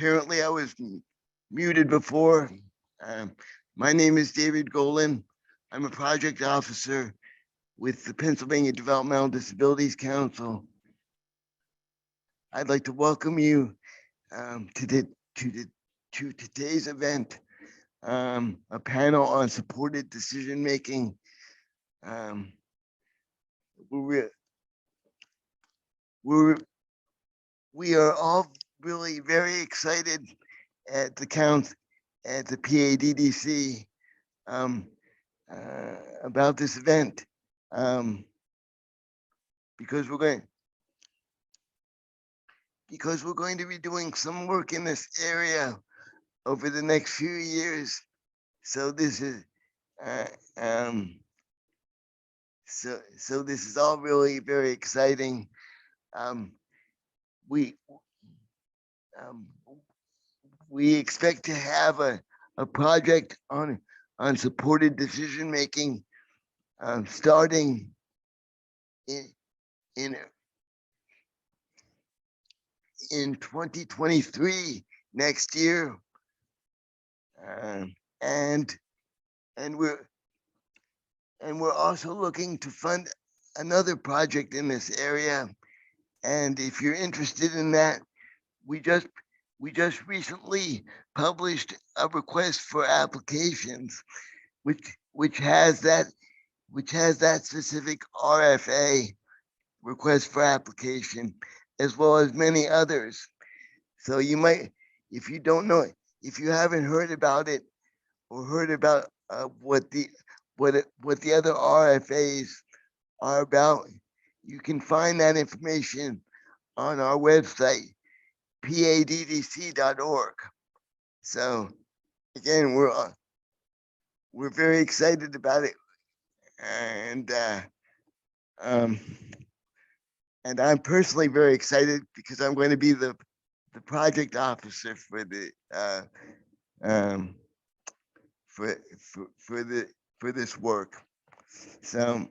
Apparently I was muted before. Um, my name is David Golan. I'm a project officer with the Pennsylvania Developmental Disabilities Council. I'd like to welcome you to today's event, a panel on supported decision making. We are all really very excited at the PADDC about this event because we're going to be doing some work in this area over the next few years. So this is so this is all really very exciting. We expect to have a project on supported decision making starting in 2023, next year, and we're also looking to fund another project in this area. And if you're interested in that, we just recently published a request for applications, which has that specific RFA, request for application, as well as many others. So you might, if you don't know it, if you haven't heard about it or heard about what the other RFAs are about, you can find that information on our website, paddc.org. So again, we're very excited about it, and I'm personally very excited because I'm going to be the project officer for the for this work. So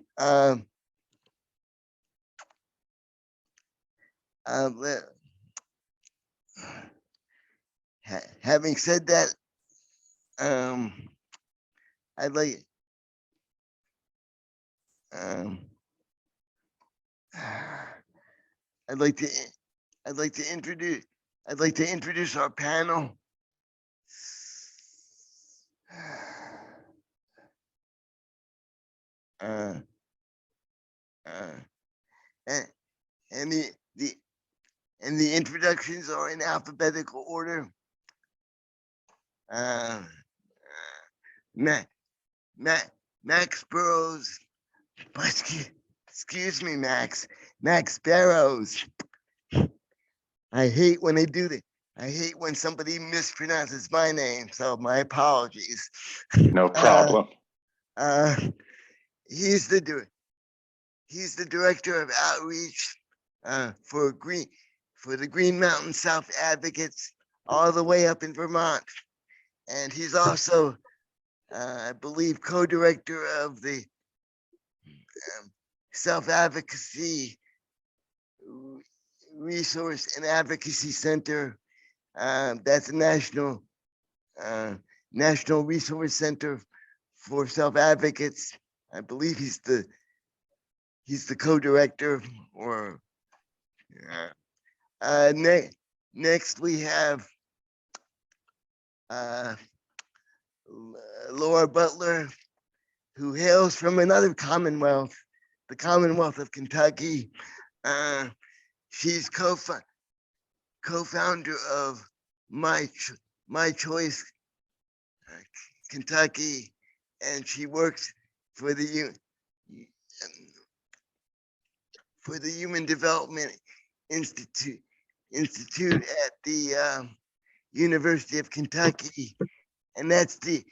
having said that, I'd like to introduce our panel. And the introductions are in alphabetical order. Max Barrows, excuse me, Max Barrows. I hate when they do that. I hate when somebody mispronounces my name, so my apologies. No problem. He's the director of outreach for the Green Mountain South Advocates all the way up in Vermont, and he's also I believe co-director of the Self Advocacy Resource and Advocacy Center. That's a national resource center for self advocates. I believe he's the co-director. Or next we have Laura Butler, who hails from another Commonwealth, the Commonwealth of Kentucky. She's co-founder of My Choice Kentucky, and she works for the Human Development Institute at the University of Kentucky, and that's the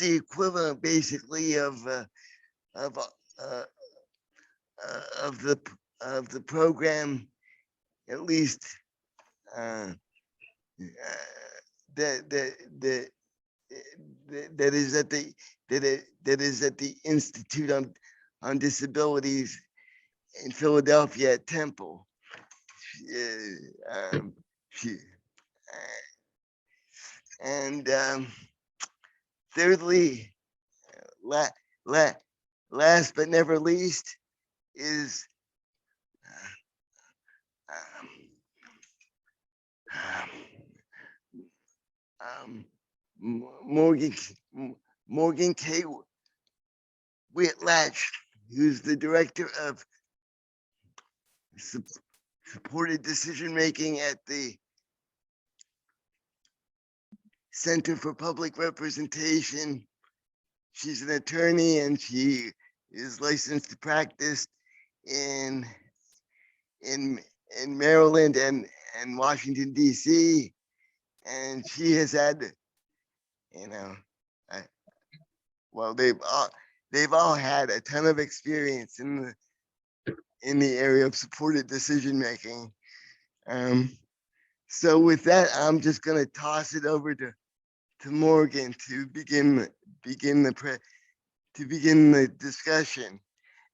equivalent basically of the program, at least that is at the Institute on Disabilities in Philadelphia at Temple. And thirdly, last but never least, is Morgan K. Whitlatch, who's the director of supported decision making at the Center for Public Representation. She's an attorney and she is licensed to practice in Maryland and Washington, D.C. And she has had, you know, well, they've all had a ton of experience in the area of supported decision making. So with that, I'm just going to toss it over to Morgan to begin the discussion.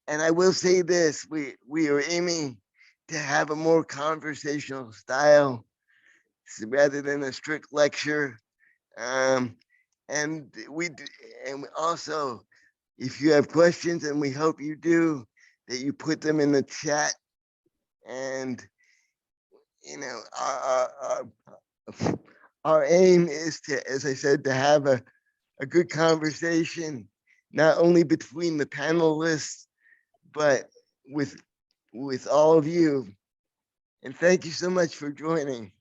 And I will say this: we are aiming to have a more conversational style, so rather than a strict lecture. And also, if you have questions, and we hope you do, that you put them in the chat. And you know, our aim is to, as I said, to have a good conversation, not only between the panelists, but with all of you. And thank you so much for joining.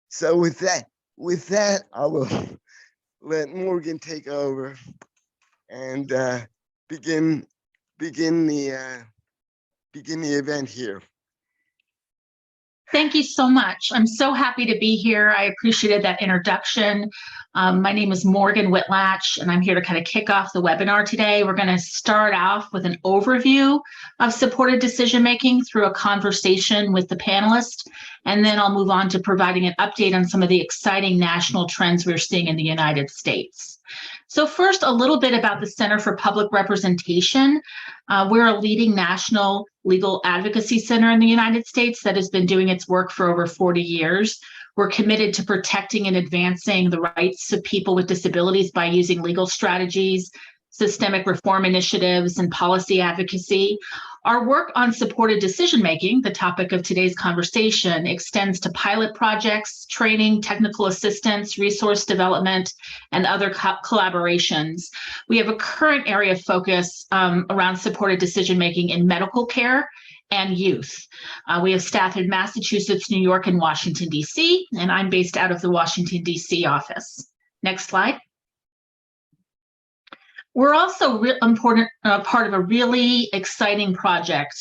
So with that, I will let Morgan take over and begin the event here. Thank you so much. I'm so happy to be here. I appreciated that introduction. My name is Morgan Whitlatch, and I'm here to kind of kick off the webinar today. We're going to start off with an overview of supported decision-making through a conversation with the panelists, and then I'll move on to providing an update on some of the exciting national trends we're seeing in the United States. So first, a little bit about the Center for Public Representation. We're a leading national legal advocacy center in the United States that has been doing its work for over 40 years. We're committed to protecting and advancing the rights of people with disabilities by using legal strategies, systemic reform initiatives, and policy advocacy. Our work on supported decision-making, the topic of today's conversation, extends to pilot projects, training, technical assistance, resource development, and other collaborations. We have a current area of focus around supported decision-making in medical care and youth. We have staff in Massachusetts, New York, and Washington, D.C., and I'm based out of the Washington, D.C. office. Next slide. We're also important part of a really exciting project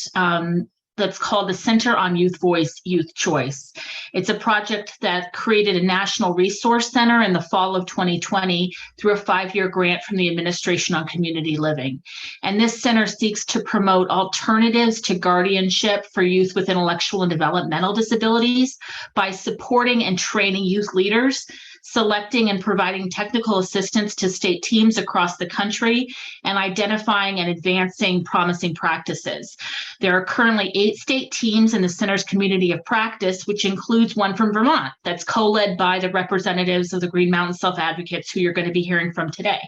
that's called the Center on Youth Voice, Youth Choice. It's a project that created a national resource center in the fall of 2020 through a 5-year grant from the Administration on Community Living. And this center seeks to promote alternatives to guardianship for youth with intellectual and developmental disabilities by supporting and training youth leaders, selecting and providing technical assistance to state teams across the country, and identifying and advancing promising practices. There are currently 8 state teams in the center's community of practice, which includes one from Vermont that's co-led by the representatives of the Green Mountain Self-Advocates, who you're going to be hearing from today.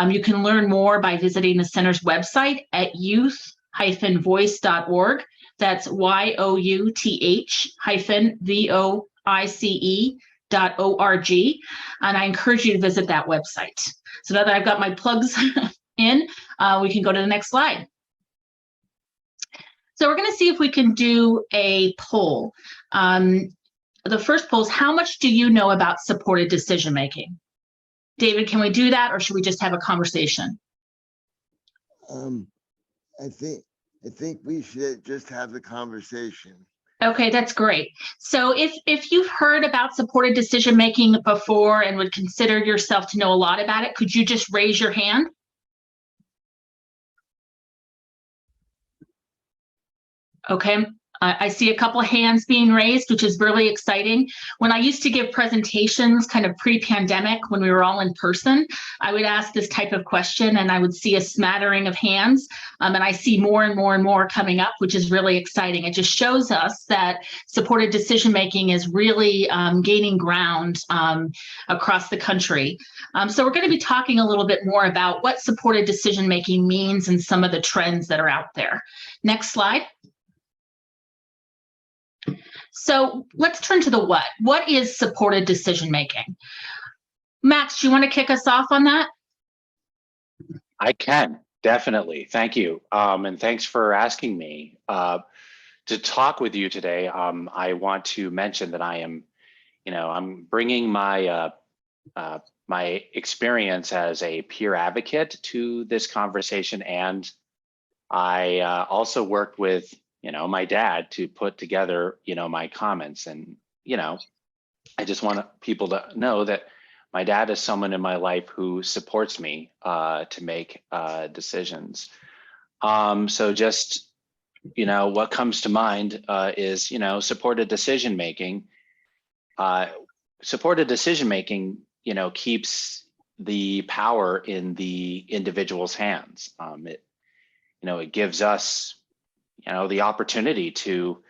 You can learn more by visiting the center's website at youth-voice.org. That's youth-voice.org, and I encourage you to visit that website. So now that I've got my plugs in, we can go to the next slide. So we're going to see if we can do a poll. The first poll is, how much do you know about supported decision making? David, can we do that, or should we just have a conversation? I think we should just have the conversation. Okay, that's great. So if you've heard about supported decision making before and would consider yourself to know a lot about it, could you just raise your hand? Okay, I see a couple of hands being raised, which is really exciting. When I used to give presentations kind of pre-pandemic, when we were all in person, I would ask this type of question and I would see a smattering of hands. And I see more and more and more coming up, which is really exciting. It just shows us that supported decision-making is really gaining ground across the country. So we're going to be talking a little bit more about what supported decision-making means and some of the trends that are out there. Next slide. So let's turn to the what. What is supported decision-making? Max, do you want to kick us off on that? I can, definitely. Thank you. And thanks for asking me to talk with you today. I want to mention that I am, I'm bringing my my experience as a peer advocate to this conversation. And I also worked with my dad to put together, my comments. And, I just want people to know that my dad is someone in my life who supports me to make decisions. So just, what comes to mind is, supported decision-making. Supported decision-making, keeps the power in the individual's hands. It gives us the opportunity to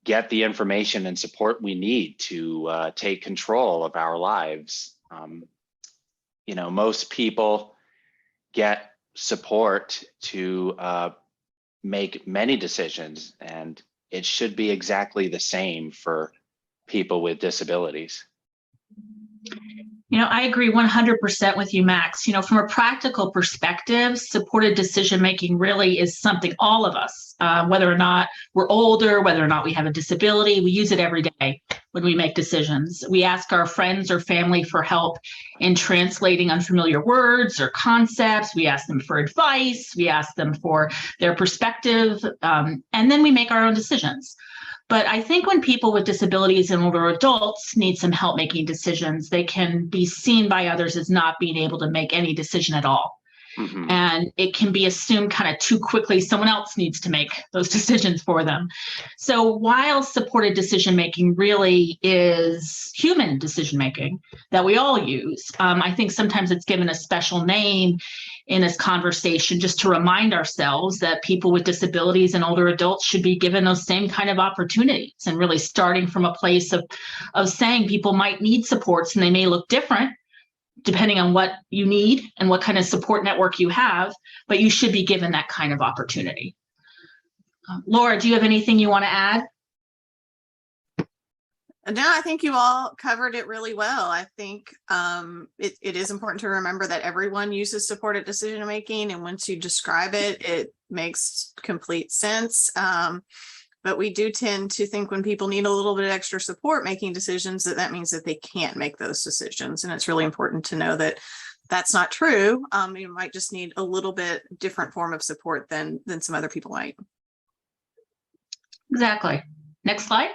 get the information and support we need to take control of our lives. Most people get support to make many decisions, and it should be exactly the same for people with disabilities. I agree 100% with you, Max. From a practical perspective, supported decision-making really is something all of us, whether or not we're older, whether or not we have a disability, we use it every day when we make decisions. We ask our friends or family for help in translating unfamiliar words or concepts. We ask them for advice. We ask them for their perspective, and then we make our own decisions. But I think when people with disabilities and older adults need some help making decisions, they can be seen by others as not being able to make any decision at all. Mm-hmm. And it can be assumed kind of too quickly someone else needs to make those decisions for them. So while supported decision-making really is human decision-making that we all use, I think sometimes it's given a special name in this conversation just to remind ourselves that people with disabilities and older adults should be given those same kind of opportunities, and really starting from a place of saying people might need supports and they may look different depending on what you need and what kind of support network you have, but you should be given that kind of opportunity. Laura, do you have anything you want to add? No, I think you all covered it really well. I think it is important to remember that everyone uses supported decision-making, and once you describe it, it makes complete sense. But we do tend to think when people need a little bit of extra support making decisions, that means that they can't make those decisions. And it's really important to know that that's not true. You might just need a little bit different form of support than some other people might. Exactly. Next slide.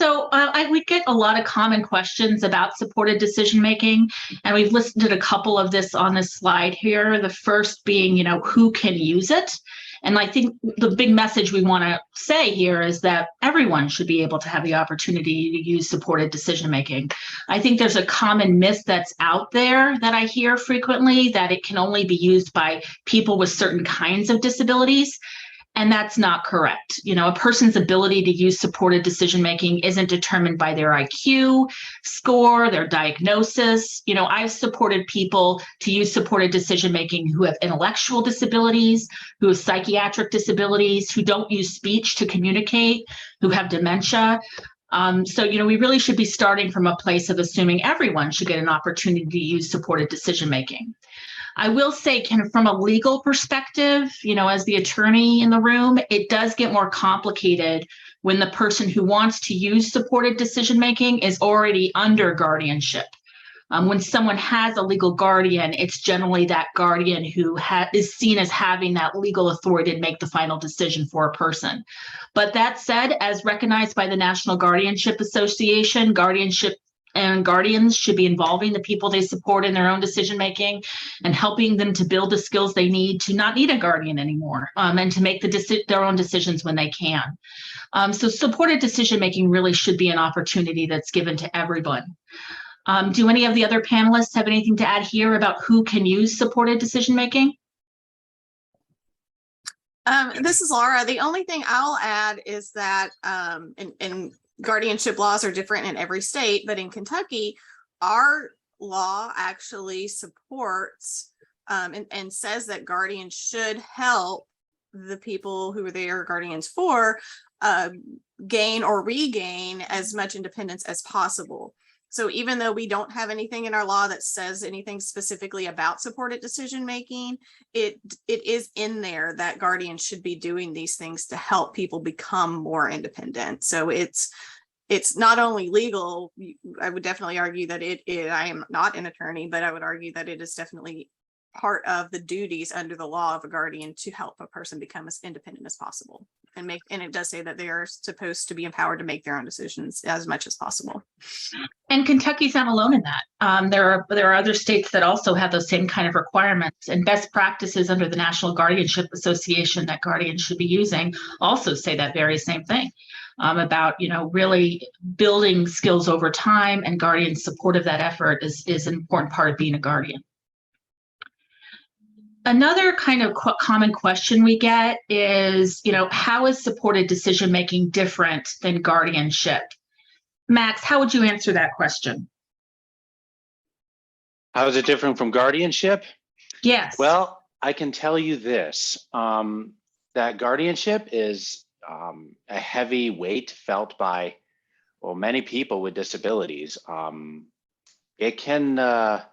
So we get a lot of common questions about supported decision-making, and we've listed a couple of this on this slide here. The first being, who can use it? And I think the big message we want to say here is that everyone should be able to have the opportunity to use supported decision-making. I think there's a common myth that's out there that I hear frequently, that it can only be used by people with certain kinds of disabilities. And that's not correct. A person's ability to use supported decision-making isn't determined by their IQ score, their diagnosis. I've supported people to use supported decision-making who have intellectual disabilities, who have psychiatric disabilities, who don't use speech to communicate, who have dementia. So, we really should be starting from a place of assuming everyone should get an opportunity to use supported decision-making. I will say, from a legal perspective, as the attorney in the room, it does get more complicated when the person who wants to use supported decision-making is already under guardianship. When someone has a legal guardian, it's generally that guardian who is seen as having that legal authority to make the final decision for a person. But that said, as recognized by the National Guardianship Association, guardianship and guardians should be involving the people they support in their own decision making and helping them to build the skills they need to not need a guardian anymore, and to make their own decisions when they can. So supported decision making really should be an opportunity that's given to everyone. Do any of the other panelists have anything to add here about who can use supported decision making? This is Laura. The only thing I'll add is that in guardianship laws are different in every state, but in Kentucky, our law actually supports and says that guardians should help the people who are their guardians for gain or regain as much independence as possible. So even though we don't have anything in our law that says anything specifically about supported decision making, it is in there that guardians should be doing these things to help people become more independent. So it's not only legal. I would definitely argue that I am not an attorney, but I would argue that it is definitely part of the duties under the law of a guardian to help a person become as independent as possible and it does say that they are supposed to be empowered to make their own decisions as much as possible. And Kentucky's not alone in that. There are other states that also have those same kind of requirements, and best practices under the National Guardianship Association that guardians should be using also say that very same thing, about, really building skills over time, and guardian support of that effort is an important part of being a guardian. Another kind of common question we get is, how is supported decision making different than guardianship? Max, how would you answer that question? How is it different from guardianship? Yes. Well, I can tell you this, that guardianship is a heavy weight felt by, many people with disabilities. It can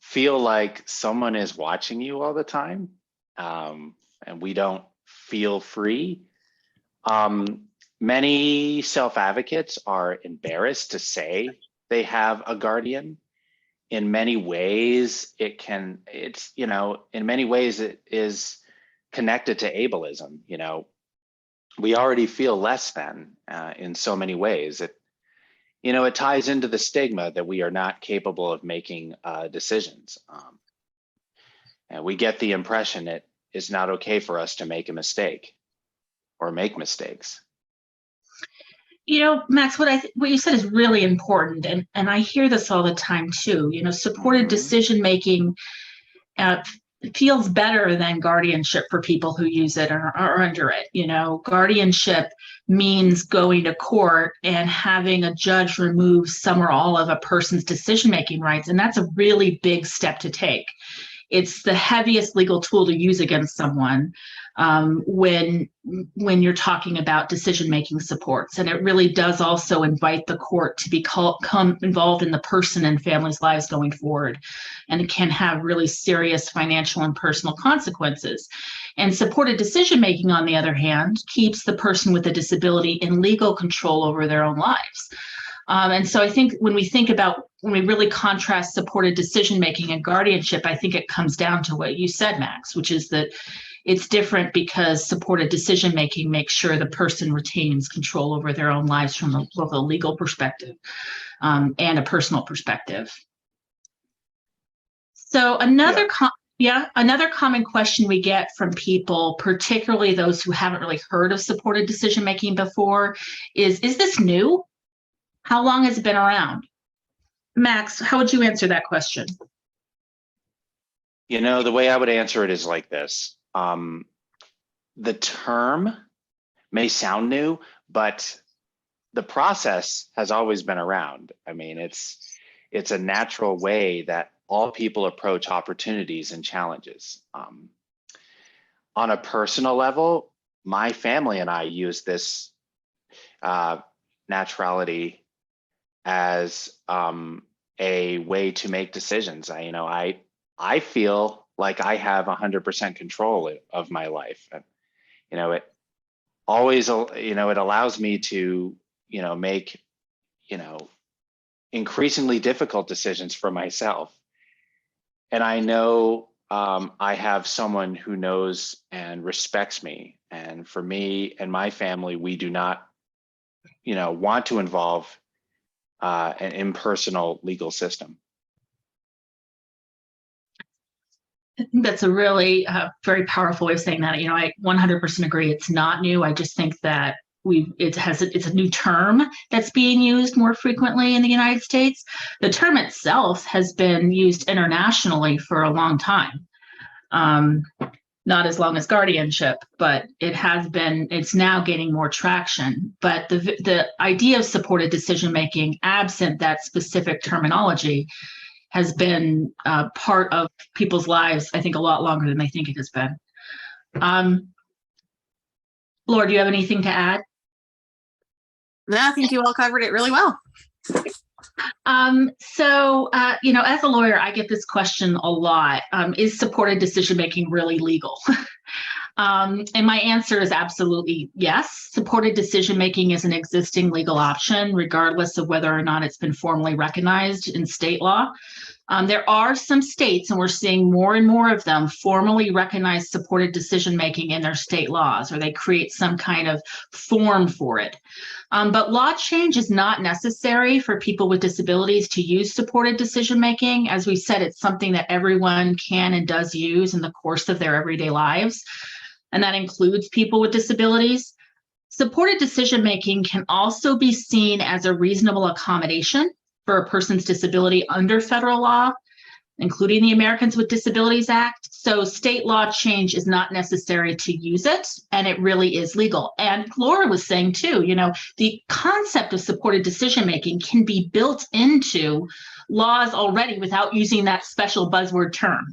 feel like someone is watching you all the time, and we don't feel free. Many self-advocates are embarrassed to say they have a guardian. In many ways, in many ways it is connected to ableism. We already feel less than in so many ways. It ties into the stigma that we are not capable of making decisions. And we get the impression it is not okay for us to make a mistake or make mistakes. Max, what you said is really important, and I hear this all the time too. Supported decision making feels better than guardianship for people who use it or are under it. Guardianship means going to court and having a judge remove some or all of a person's decision-making rights, and that's a really big step to take. It's the heaviest legal tool to use against someone when you're talking about decision-making supports. And it really does also invite the court to become involved in the person and family's lives going forward. And it can have really serious financial and personal consequences. And supported decision-making, on the other hand, keeps the person with a disability in legal control over their own lives. And so I think when we really contrast supported decision-making and guardianship, I think it comes down to what you said, Max, which is that it's different because supported decision-making makes sure the person retains control over their own lives from both a legal perspective and a personal perspective. So another common question we get from people, particularly those who haven't really heard of supported decision-making before, is this new? How long has it been around? Max, how would you answer that question? The way I would answer it is like this. The term may sound new, but the process has always been around. I mean, it's a natural way that all people approach opportunities and challenges. On a personal level, my family and I use this naturality as a way to make decisions. I feel like I have 100% control of my life. And, it always, it allows me to, make, increasingly difficult decisions for myself. And I know I have someone who knows and respects me. And for me and my family, we do not, want to involve an impersonal legal system. I think that's a really very powerful way of saying that. I 100% agree. It's not new. I just think that it's a new term that's being used more frequently in the United States. The term itself has been used internationally for a long time. Not as long as guardianship, but it's now gaining more traction. But the idea of supported decision-making, absent that specific terminology, has been part of people's lives, I think, a lot longer than they think it has been. Laura, do you have anything to add? No, I think you all covered it really well. As a lawyer, I get this question a lot. Is supported decision-making really legal? And my answer is absolutely yes. Supported decision-making is an existing legal option, regardless of whether or not it's been formally recognized in state law. There are some states, and we're seeing more and more of them, formally recognize supported decision-making in their state laws, or they create some kind of form for it. But law change is not necessary for people with disabilities to use supported decision-making. As we said, it's something that everyone can and does use in the course of their everyday lives, and that includes people with disabilities. Supported decision-making can also be seen as a reasonable accommodation for a person's disability under federal law, including the Americans with Disabilities Act. So state law change is not necessary to use it, and it really is legal. And Laura was saying too, the concept of supported decision-making can be built into laws already without using that special buzzword term.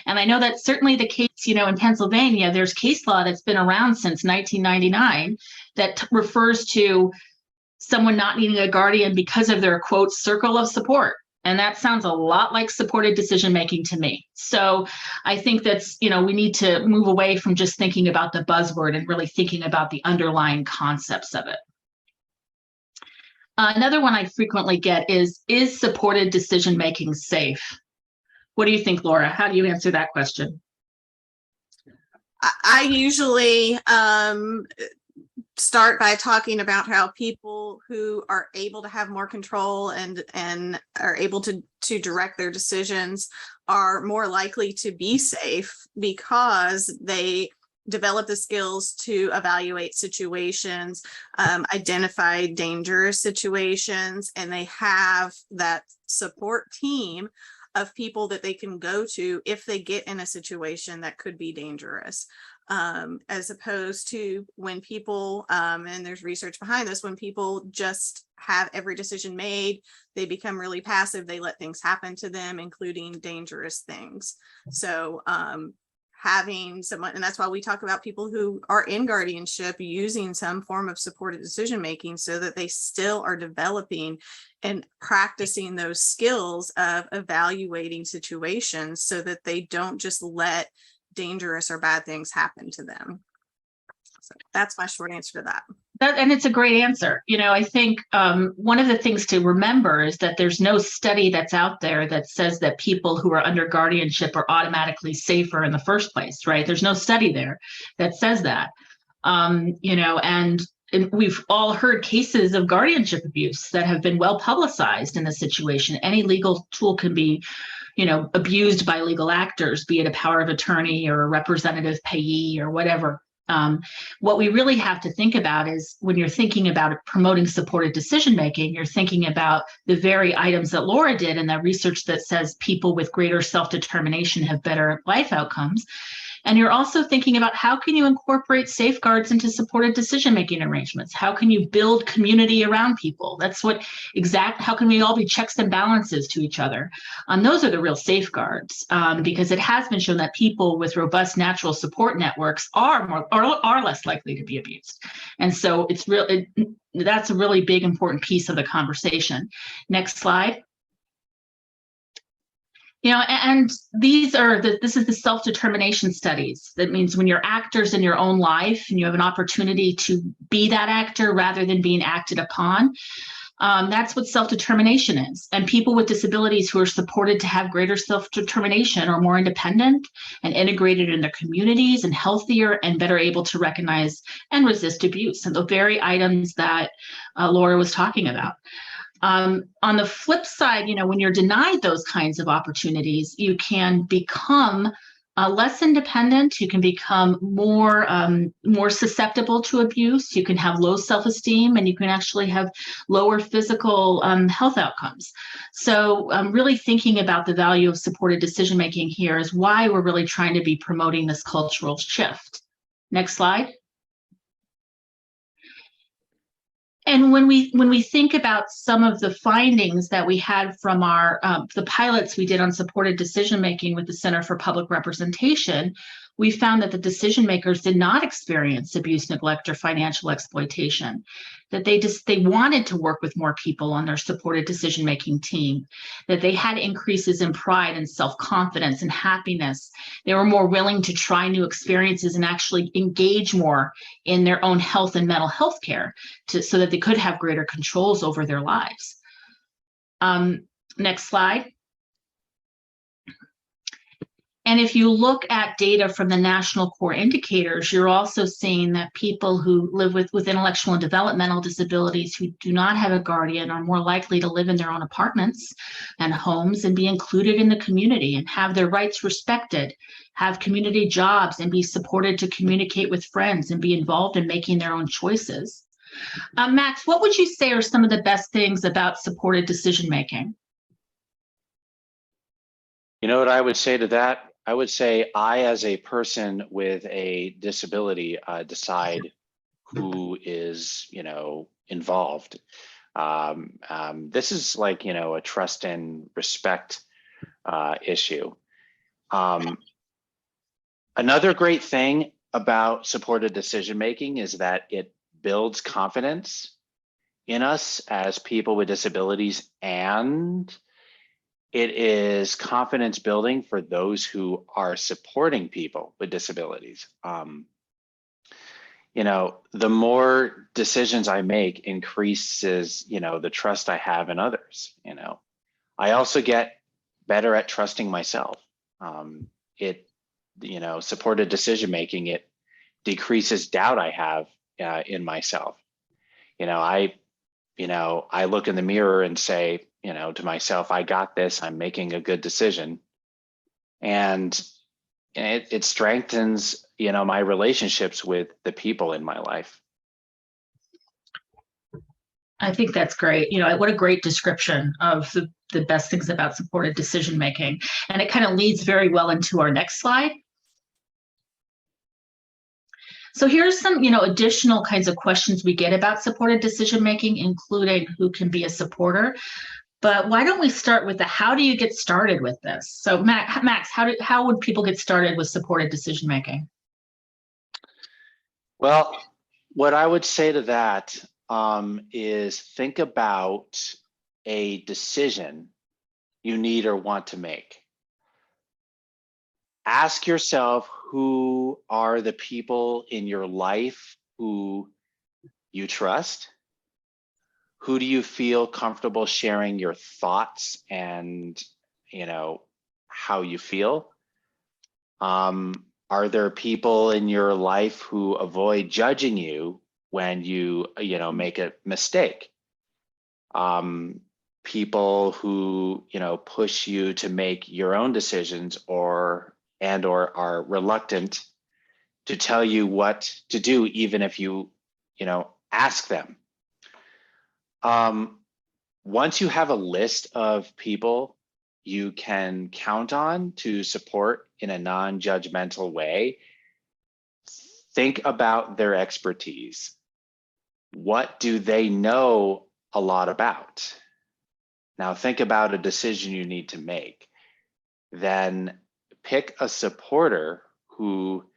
And I know that's certainly the case, in Pennsylvania. There's case law that's been around since 1999 that refers to someone not needing a guardian because of their, quote, circle of support. And that sounds a lot like supported decision-making to me. So I think that's, we need to move away from just thinking about the buzzword and really thinking about the underlying concepts of it. Another one I frequently get is supported decision-making safe? What do you think, Laura? How do you answer that question? I usually start by talking about how people who are able to have more control and are able to direct their decisions are more likely to be safe because they develop the skills to evaluate situations, identify dangerous situations, and they have that support team of people that they can go to if they get in a situation that could be dangerous. As opposed to when people, and there's research behind this, when people just have every decision made, they become really passive, they let things happen to them, including dangerous things. So having someone, and that's why we talk about people who are in guardianship using some form of supported decision-making so that they still are developing and practicing those skills of evaluating situations so that they don't just let dangerous or bad things happen to them. So that's my short answer to that. And it's a great answer. I think one of the things to remember is that there's no study that's out there that says that people who are under guardianship are automatically safer in the first place, right? There's no study there that says that. And we've all heard cases of guardianship abuse that have been well publicized in this situation. Any legal tool can be abused by legal actors, be it a power of attorney or a representative payee or whatever. What we really have to think about is when you're thinking about promoting supported decision-making, you're thinking about the very items that Laura did and that research that says people with greater self-determination have better life outcomes. And you're also thinking about how can you incorporate safeguards into supported decision-making arrangements? How can you build community around people? That's how can we all be checks and balances to each other? Those are the real safeguards, because it has been shown that people with robust natural support networks are less likely to be abused. And so that's a really big, important piece of the conversation. Next slide. And this is the self-determination studies. That means when you're actors in your own life and you have an opportunity to be that actor rather than being acted upon, that's what self-determination is. And people with disabilities who are supported to have greater self-determination are more independent and integrated in their communities and healthier and better able to recognize and resist abuse. And the very items that Laura was talking about. On the flip side, when you're denied those kinds of opportunities, you can become less independent. You can become more susceptible to abuse. You can have low self-esteem, and you can actually have lower physical health outcomes. So really thinking about the value of supported decision-making here is why we're really trying to be promoting this cultural shift. Next slide. And when we think about some of the findings that we had from our the pilots we did on supported decision making with the Center for Public Representation, we found that the decision makers did not experience abuse, neglect, or financial exploitation. That they wanted to work with more people on their supported decision making team. That they had increases in pride and self-confidence and happiness. They were more willing to try new experiences and actually engage more in their own health and mental health care so that they could have greater controls over their lives. Next slide. And if you look at data from the national core indicators, you're also seeing that people who live with intellectual and developmental disabilities who do not have a guardian are more likely to live in their own apartments and homes and be included in the community and have their rights respected, have community jobs, and be supported to communicate with friends and be involved in making their own choices. Max, what would you say are some of the best things about supported decision-making? You know what I would say to that? I would say I, as a person with a disability, decide who is, involved. This is like, a trust and respect issue. Another great thing about supported decision-making is that it builds confidence in us as people with disabilities, and it is confidence building for those who are supporting people with disabilities. The more decisions I make increases, the trust I have in others. I also get better at trusting myself. Supported decision-making, it decreases doubt I have in myself. I look in the mirror and say, to myself, I got this, I'm making a good decision. And it strengthens, my relationships with the people in my life. I think that's great. What a great description of the best things about supported decision-making. And it kind of leads very well into our next slide. So here's some, additional kinds of questions we get about supported decision-making, including who can be a supporter. But why don't we start with how do you get started with this? So Max, how would people get started with supported decision-making? Well, what I would say to that is think about a decision you need or want to make. Ask yourself, who are the people in your life who you trust? Who do you feel comfortable sharing your thoughts and, how you feel? Are there people in your life who avoid judging you when you, make a mistake? People who, push you to make your own decisions or are reluctant to tell you what to do, even if you, ask them. Once you have a list of people you can count on to support in a non-judgmental way, think about their expertise. What do they know a lot about? Now think about a decision you need to make. Then pick a supporter who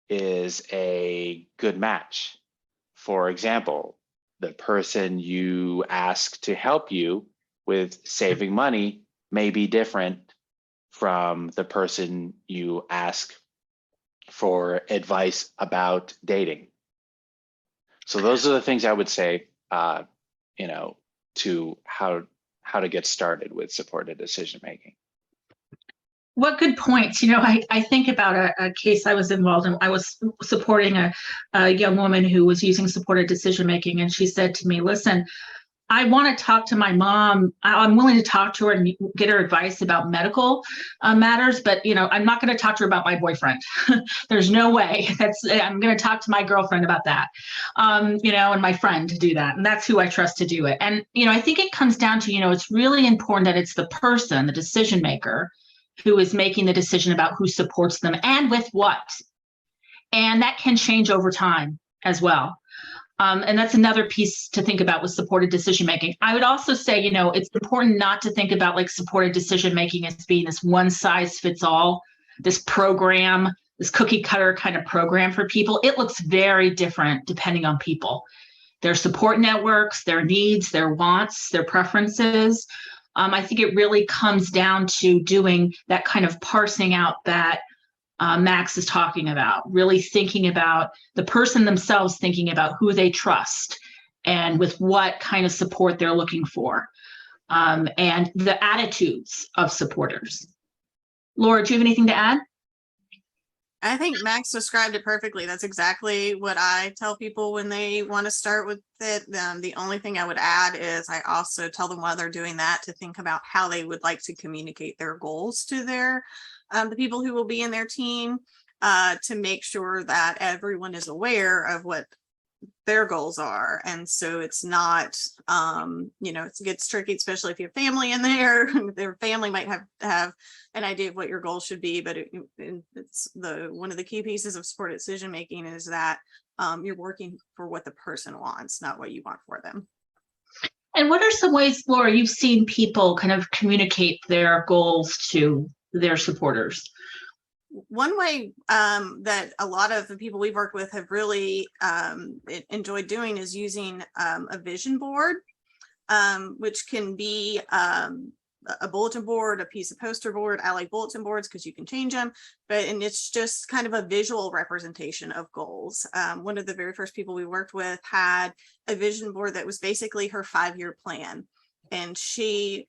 is a good match. For example, the person you ask to help you with saving money may be different from the person you ask for advice about dating. So those are the things I would say, to how to get started with supported decision-making. What good points. I think about a case I was involved in. I was supporting a young woman who was using supported decision-making, and she said to me, listen, I want to talk to my mom. I'm willing to talk to her and get her advice about medical matters, but I'm not going to talk to her about my boyfriend. There's no way. I'm going to talk to my girlfriend about that, and my friend to do that, and that's who I trust to do it. And I think it comes down to it's really important that it's the person, the decision maker, who is making the decision about who supports them and with what, and that can change over time as well. And that's another piece to think about with supported decision making. I would also say, it's important not to think about like supported decision making as being this one size fits all, this program, this cookie cutter kind of program for people. It looks very different depending on people, their support networks, their needs, their wants, their preferences. I think it really comes down to doing that kind of parsing out that Max is talking about, really thinking about the person themselves, thinking about who they trust and with what kind of support they're looking for, and the attitudes of supporters. Laura, do you have anything to add? I think Max described it perfectly. That's exactly what I tell people when they want to start with it. The only thing I would add is I also tell them while they're doing that to think about how they would like to communicate their goals to the people who will be in their team, to make sure that everyone is aware of what their goals are. And so it's not, it gets tricky, especially if you have family in there. Their family might have an idea of what your goals should be, but it's one of the key pieces of supported decision making is that you're working for what the person wants, not what you want for them. And what are some ways, Laura, you've seen people kind of communicate their goals to their supporters? One way that a lot of the people we've worked with have really enjoyed doing is using a vision board, which can be a bulletin board, a piece of poster board. I like bulletin boards because you can change them, and it's just kind of a visual representation of goals. One of the very first people we worked with had a vision board that was basically her 5-year plan, and she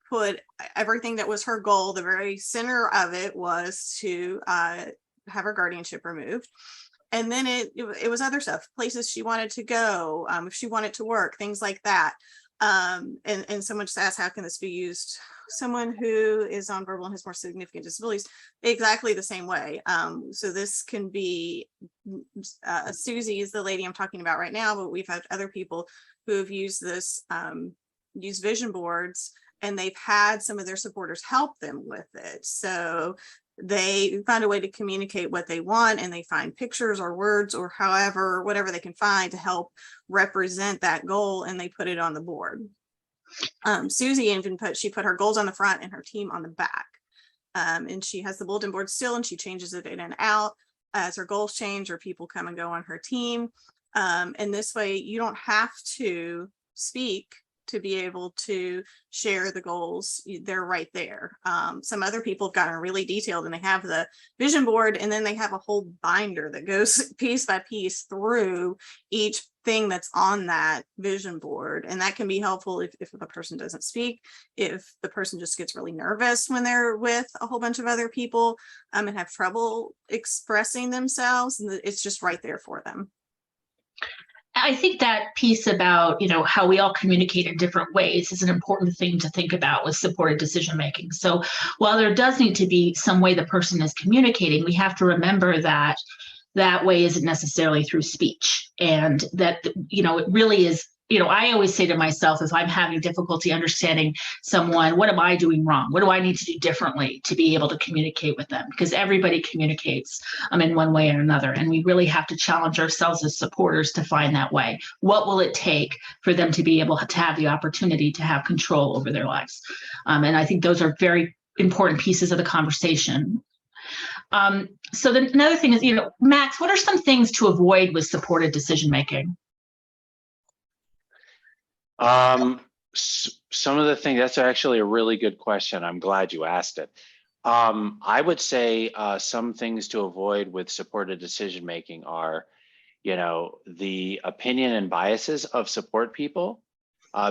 put everything that was her goal. The very center of it was to have her guardianship removed. And then it was other stuff, places she wanted to go, if she wanted to work, things like that. And someone just asked, how can this be used? Someone who is nonverbal and has more significant disabilities, exactly the same way. So this can be, Susie is the lady I'm talking about right now, but we've had other people who have used this, use vision boards, and they've had some of their supporters help them with it. So they find a way to communicate what they want, and they find pictures or words or whatever they can find to help represent that goal, and they put it on the board. Susie even put her goals on the front and her team on the back. And she has the bulletin board still, and she changes it in and out as her goals change or people come and go on her team. And this way you don't have to speak to be able to share the goals. They're right there. Some other people have gotten really detailed, and they have the vision board, and then they have a whole binder that goes piece by piece through each thing that's on that vision board. And that can be helpful if the person doesn't speak, if the person just gets really nervous when they're with a whole bunch of other people, and have trouble expressing themselves, and it's just right there for them. I think that piece about, how we all communicate in different ways is an important thing to think about with supported decision making. So while there does need to be some way the person is communicating, we have to remember that that way isn't necessarily through speech, and that, it really is. I always say to myself, if I'm having difficulty understanding someone, what am I doing wrong? What do I need to do differently to be able to communicate with them? Because everybody communicates in one way or another. And we really have to challenge ourselves as supporters to find that way. What will it take for them to be able to have the opportunity to have control over their lives? And I think those are very important pieces of the conversation. So then another thing is, Max, what are some things to avoid with supported decision making? Some of the things, that's actually a really good question. I'm glad you asked it. I would say some things to avoid with supported decision making are, the opinion and biases of support people,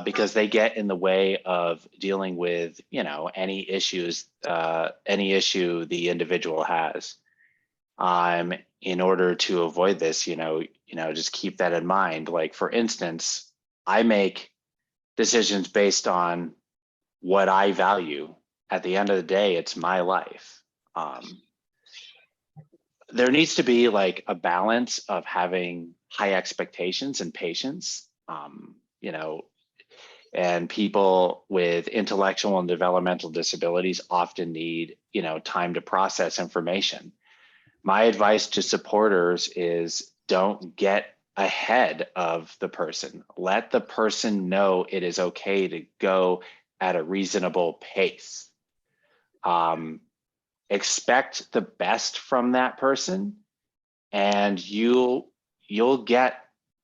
because they get in the way of dealing with, any issues, any issue the individual has. In order to avoid this, just keep that in mind. Like, for instance, I make decisions based on what I value. At the end of the day, it's my life. There needs to be like a balance of having high expectations and patience, you know, and people with intellectual and developmental disabilities often need, you know, time to process information. My advice to supporters is don't get ahead of the person. Let the person know it is okay to go at a reasonable pace. Expect the best from that person, and you'll get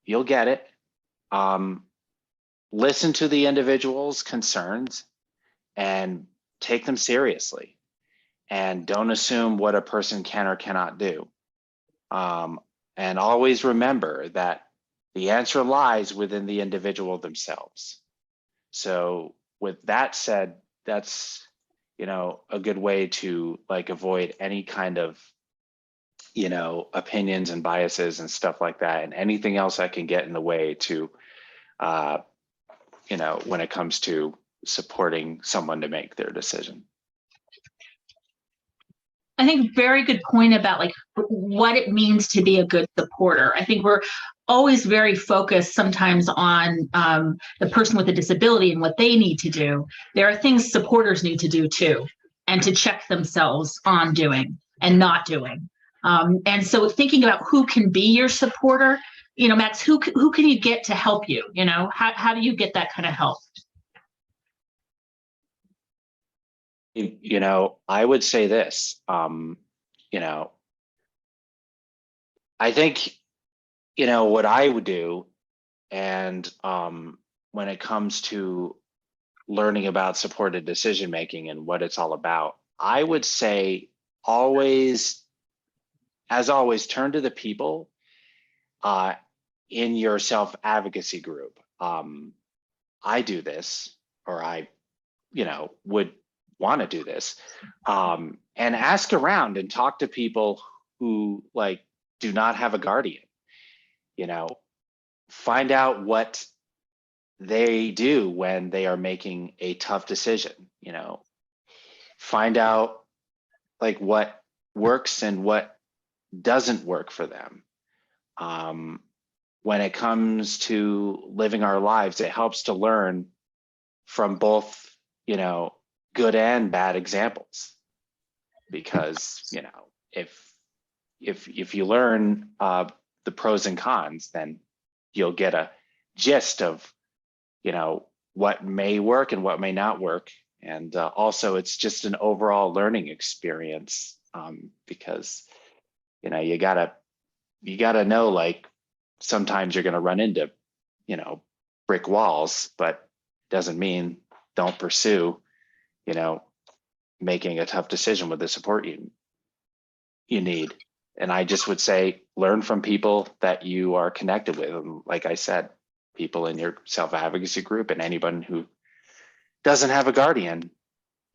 it. Listen to the individual's concerns and take them seriously, and don't assume what a person can or cannot do. And always remember that the answer lies within the individual themselves. So with that said, that's, you know, a good way to like avoid any kind of, you know, opinions and biases and stuff like that, and anything else that can get in the way to, you know, when it comes to supporting someone to make their decision. I think very good point about like what it means to be a good supporter. I think we're always very focused sometimes on the person with a disability and what they need to do. There are things supporters need to do too, and to check themselves on doing and not doing. And so thinking about who can be your supporter, you know, Max, who can you get to help you? You know, how do you get that kind of help? You know, I would say this, you know, I think, you know, what I would do, and when it comes to learning about supported decision-making and what it's all about, I would say always, as always, turn to the people in your self-advocacy group. I do this, or I, you know, would want to do this, and ask around and talk to people who like do not have a guardian. You know, find out what they do when they are making a tough decision. You know, find out like what works and what doesn't work for them. When it comes to living our lives, it helps to learn from both, you know, good and bad examples, because, you know, if you learn the pros and cons, then you'll get a gist of, you know, what may work and what may not work. And also it's just an overall learning experience, because, you know, you gotta know, like, sometimes you're going to run into, you know, brick walls, but doesn't mean don't pursue, you know, making a tough decision with the support you need. And I just would say, learn from people that you are connected with. And like I said, people in your self-advocacy group, and anyone who doesn't have a guardian,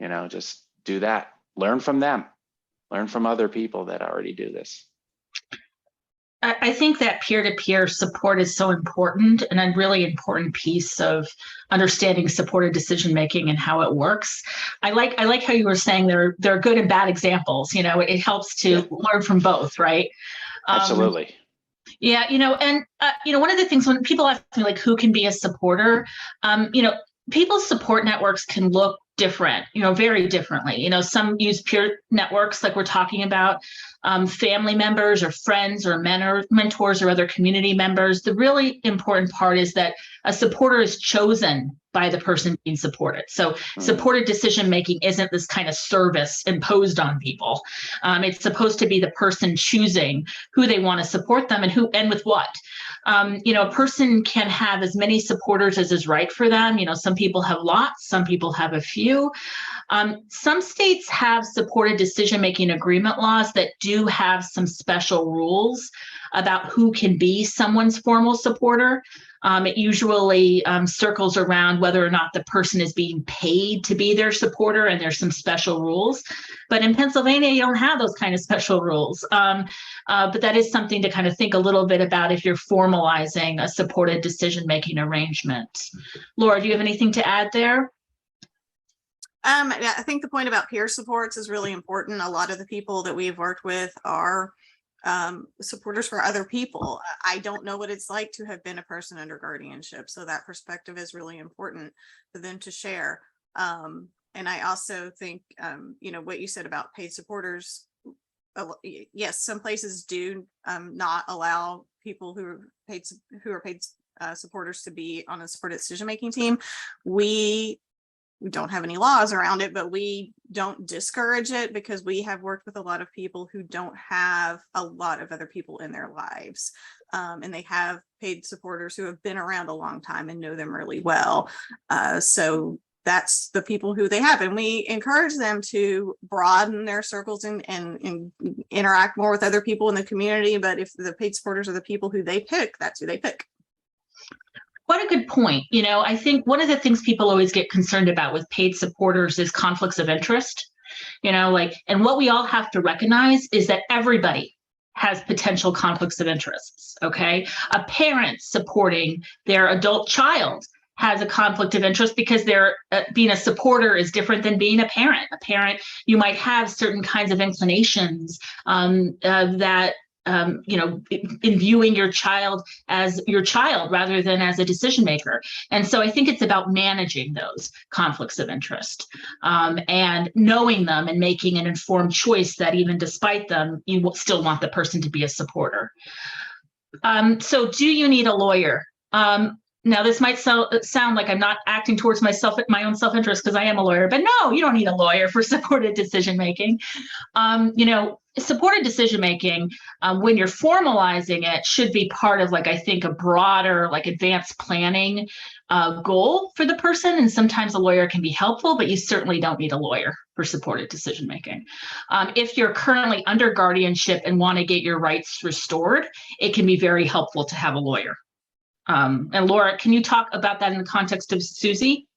you know, just do that. Learn from them. Learn from other people that already do this. I think that peer-to-peer support is so important, and a really important piece of understanding supported decision-making and how it works. I like how you were saying there are good and bad examples. You know, it helps to learn from both, right? Absolutely. Yeah, you know, and you know, one of the things when people ask me like who can be a supporter, you know, people's support networks can look different, you know, very differently. You know, some use peer networks like we're talking about, family members or friends or mentors or other community members. The really important part is that a supporter is chosen by the person being supported. So supported decision-making isn't this kind of service imposed on people. It's supposed to be the person choosing who they want to support them and with what. You know, a person can have as many supporters as is right for them. You know, some people have lots, some people have a few. Some states have supported decision-making agreement laws that do have some special rules about who can be someone's formal supporter. It usually circles around whether or not the person is being paid to be their supporter, and there's some special rules. But in Pennsylvania, you don't have those kind of special rules. But that is something to kind of think a little bit about if you're formalizing a supported decision-making arrangement. Laura, do you have anything to add there? I think the point about peer supports is really important. A lot of the people that we've worked with are supporters for other people. I don't know what it's like to have been a person under guardianship, so that perspective is really important for them to share. And I also think, you know, what you said about paid supporters, yes, some places do not allow people who are paid supporters to be on a supported decision-making team. We don't have any laws around it, but we don't discourage it because we have worked with a lot of people who don't have a lot of other people in their lives. And they have paid supporters who have been around a long time and know them really well. So that's the people who they have. And we encourage them to broaden their circles and interact more with other people in the community. But if the paid supporters are the people who they pick, that's who they pick. What a good point. You know, I think one of the things people always get concerned about with paid supporters is conflicts of interest, you know, like, and what we all have to recognize is that everybody has potential conflicts of interests. Okay. A parent supporting their adult child has a conflict of interest because they're being a supporter is different than being a parent. A parent, you might have certain kinds of inclinations that you know, in viewing your child as your child rather than as a decision maker. And so I think it's about managing those conflicts of interest and knowing them and making an informed choice that even despite them, you still want the person to be a supporter. So do you need a lawyer? Now, this might sound like I'm not acting towards my own self-interest because I am a lawyer, but no, you don't need a lawyer for supported decision-making. You know, supported decision-making, when you're formalizing it, should be part of, like, I think, a broader, like, advanced planning goal for the person. And sometimes a lawyer can be helpful, but you certainly don't need a lawyer for supported decision-making. If you're currently under guardianship and want to get your rights restored, it can be very helpful to have a lawyer. And Laura, can you talk about that in the context of Susie?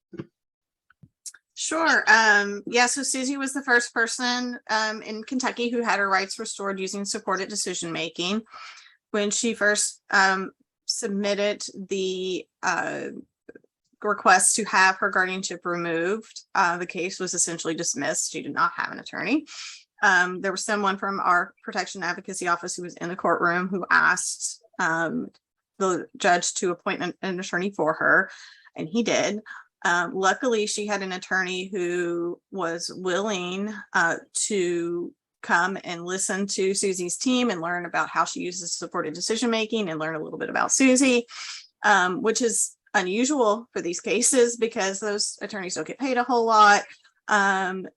Sure. Yeah, so Susie was the first person in Kentucky who had her rights restored using supported decision-making. When she first submitted the request to have her guardianship removed, the case was essentially dismissed. She did not have an attorney. There was someone from our protection advocacy office who was in the courtroom who asked the judge to appoint an attorney for her, and he did. Luckily, she had an attorney who was willing to come and listen to Susie's team and learn about how she uses supported decision-making and learn a little bit about Susie, which is unusual for these cases because those attorneys don't get paid a whole lot, and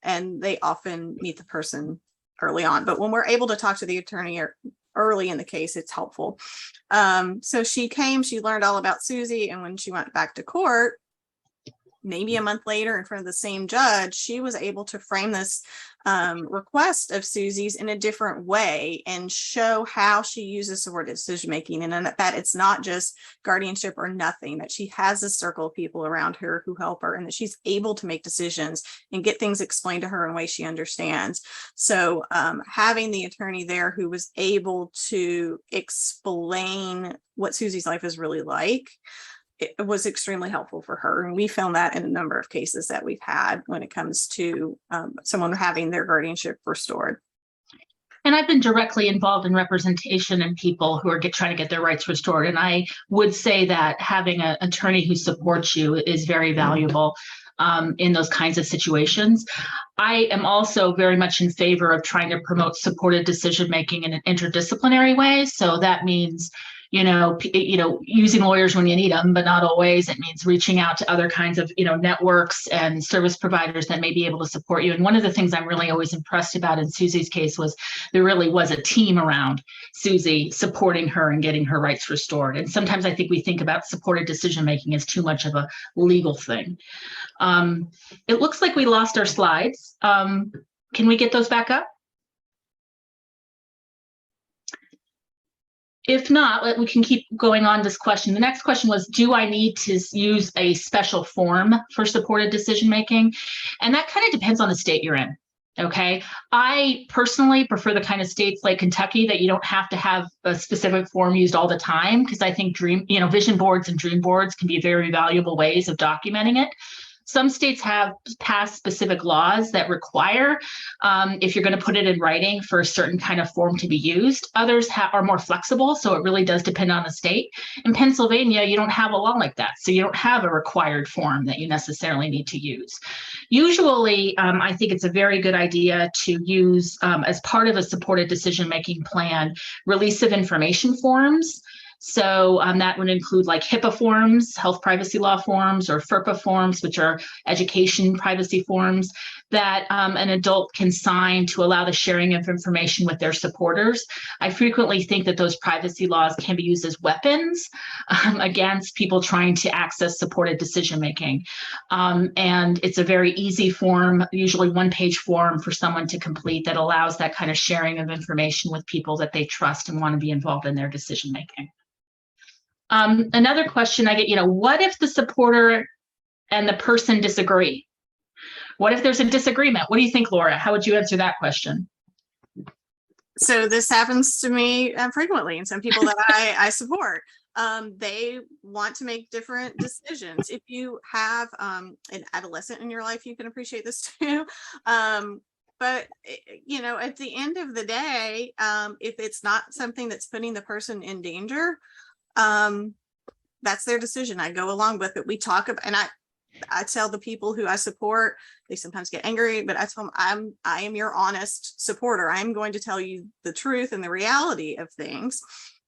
they often meet the person early on. But when we're able to talk to the attorney early in the case, it's helpful. So she came, she learned all about Susie, and when she went back to court, maybe a month later in front of the same judge, she was able to frame this request of Susie's in a different way and show how she uses supported decision-making, and that it's not just guardianship or nothing, that she has a circle of people around her who help her, and that she's able to make decisions and get things explained to her in a way she understands. So having the attorney there who was able to explain what Susie's life is really like, it was extremely helpful for her. And we found that in a number of cases that we've had when it comes to someone having their guardianship restored. And I've been directly involved in representation in people who are trying to get their rights restored. And I would say that having an attorney who supports you is very valuable in those kinds of situations. I am also very much in favor of trying to promote supported decision-making in an interdisciplinary way. So that means, using lawyers when you need them, but not always. It means reaching out to other kinds of, networks and service providers that may be able to support you. And one of the things I'm really always impressed about in Susie's case was there really was a team around Susie supporting her and getting her rights restored. And sometimes I think we think about supported decision-making as too much of a legal thing. It looks like we lost our slides. Can we get those back up? If not, we can keep going on this question. The next question was, do I need to use a special form for supported decision-making? And that kind of depends on the state you're in. Okay. I personally prefer the kind of states like Kentucky that you don't have to have a specific form used all the time, because I think vision boards and dream boards can be very valuable ways of documenting it. Some states have passed specific laws that require, if you're going to put it in writing, for a certain kind of form to be used. Others are more flexible, so it really does depend on the state. In Pennsylvania, you don't have a law like that, so you don't have a required form that you necessarily need to use. Usually, I think it's a very good idea to use, as part of a supported decision-making plan, release of information forms. So that would include like HIPAA forms, health privacy law forms, or FERPA forms, which are education privacy forms that an adult can sign to allow the sharing of information with their supporters. I frequently think that those privacy laws can be used as weapons against people trying to access supported decision-making. And it's a very easy form, usually one-page form for someone to complete that allows that kind of sharing of information with people that they trust and want to be involved in their decision-making. Another question I get, what if the supporter and the person disagree? What if there's a disagreement? What do you think, Laura? How would you answer that question? So this happens to me frequently, and some people that I support, they want to make different decisions. If you have an adolescent in your life, you can appreciate this too. But, at the end of the day, if it's not something that's putting the person in danger, that's their decision. I go along with it. We talk about, and I tell the people who I support, they sometimes get angry, but I tell them I am your honest supporter. I'm going to tell you the truth and the reality of things.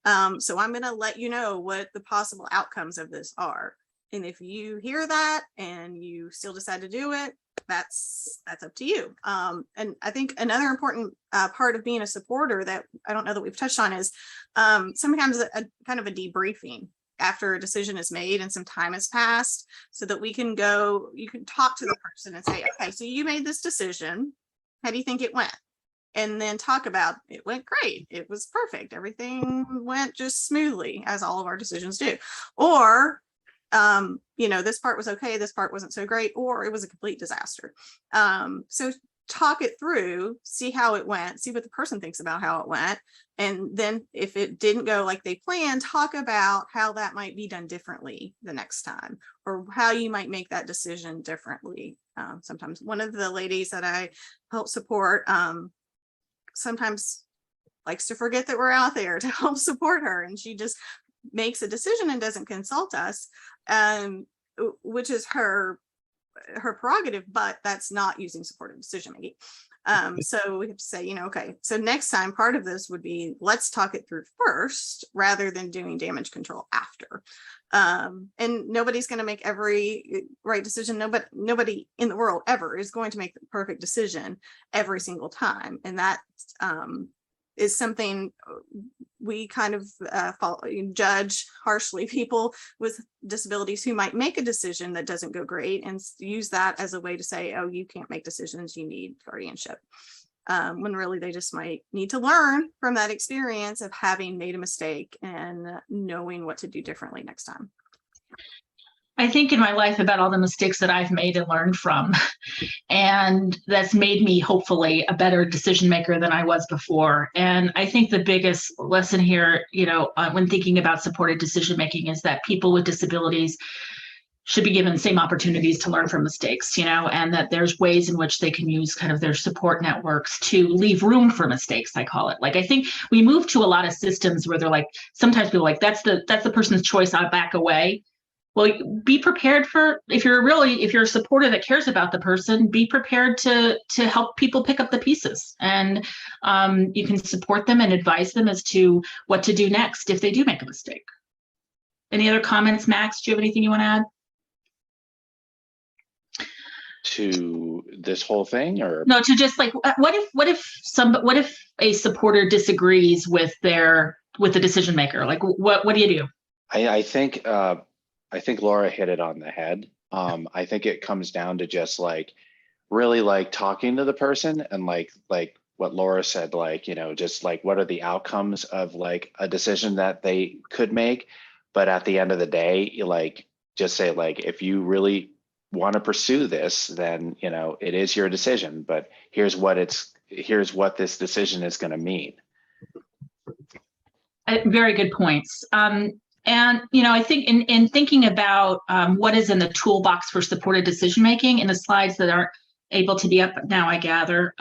So I'm going to let you know what the possible outcomes of this are. And if you hear that and you still decide to do it, that's up to you. And I think another important part of being a supporter that I don't know that we've touched on is sometimes a kind of a debriefing after a decision is made and some time has passed, so that you can talk to the person and say, okay, so you made this decision. How do you think it went? And then talk about, it went great. It was perfect. Everything went just smoothly, as all of our decisions do. Or this part was okay, this part wasn't so great, or it was a complete disaster. So talk it through, see how it went, see what the person thinks about how it went. And then if it didn't go like they planned, talk about how that might be done differently the next time, or how you might make that decision differently. Sometimes one of the ladies that I help support sometimes likes to forget that we're out there to help support her, and she just makes a decision and doesn't consult us, which is her prerogative, but that's not using supportive decision making. So we have to say, okay, so next time part of this would be, let's talk it through first rather than doing damage control after. And nobody's going to make every right decision. Nobody in the world ever is going to make the perfect decision every single time. And that is something we kind of judge harshly people with disabilities who might make a decision that doesn't go great, and use that as a way to say, oh, you can't make decisions, you need guardianship. When really they just might need to learn from that experience of having made a mistake and knowing what to do differently next time. I think in my life about all the mistakes that I've made and learned from, and that's made me hopefully a better decision maker than I was before. And I think the biggest lesson here, when thinking about supported decision making, is that people with disabilities should be given the same opportunities to learn from mistakes, and that there's ways in which they can use kind of their support networks to leave room for mistakes, I call it. Like, I think we move to a lot of systems where they're like, sometimes people are like, that's the person's choice, I'll back away. well, be prepared for, if you're a supporter that cares about the person, be prepared to help people pick up the pieces, and you can support them and advise them as to what to do next if they do make a mistake. Any other comments, Max? Do you have anything you want to add to this whole thing? Or no, to just like, what if a supporter disagrees with the decision maker? Like, what do you do? I think Laura hit it on the head. I think it comes down to just like really like talking to the person, and like what Laura said, like, you know, just like what are the outcomes of like a decision that they could make. But at the end of the day, you like just say like, if you really want to pursue this, then, you know, it is your decision, but here's what this decision is going to mean. Very good points. And, you know, I think in thinking about what is in the toolbox for supported decision-making, in the slides that aren't able to be up now, I gather,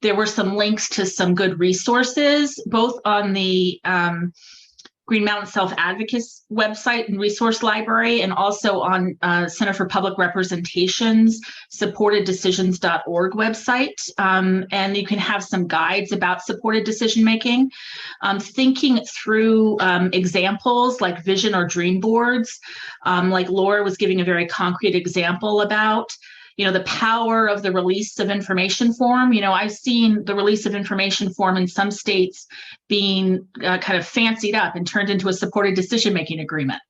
there were some links to some good resources, both on the Green Mountain Self-Advocates website and resource library, and also on Center for Public Representation's supporteddecisions.org website. And you can have some guides about supported decision-making. Thinking through examples like vision or dream boards, like Laura was giving a very concrete example about, you know, the power of the release of information form. You know, I've seen the release of information form in some states being kind of fancied up and turned into a supported decision-making agreement,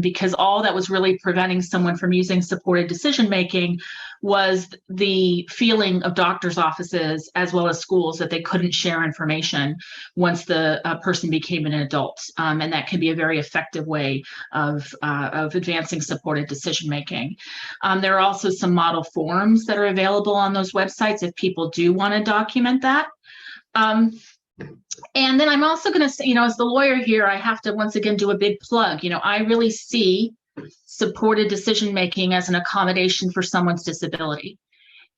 because all that was really preventing someone from using supported decision-making was the feeling of doctors' offices as well as schools that they couldn't share information once the person became an adult. And that can be a very effective way of advancing supported decision-making. There are also some model forms that are available on those websites if people do want to document that. And then I'm also going to say, you know, as the lawyer here, I have to once again do a big plug. You know, I really see supported decision-making as an accommodation for someone's disability.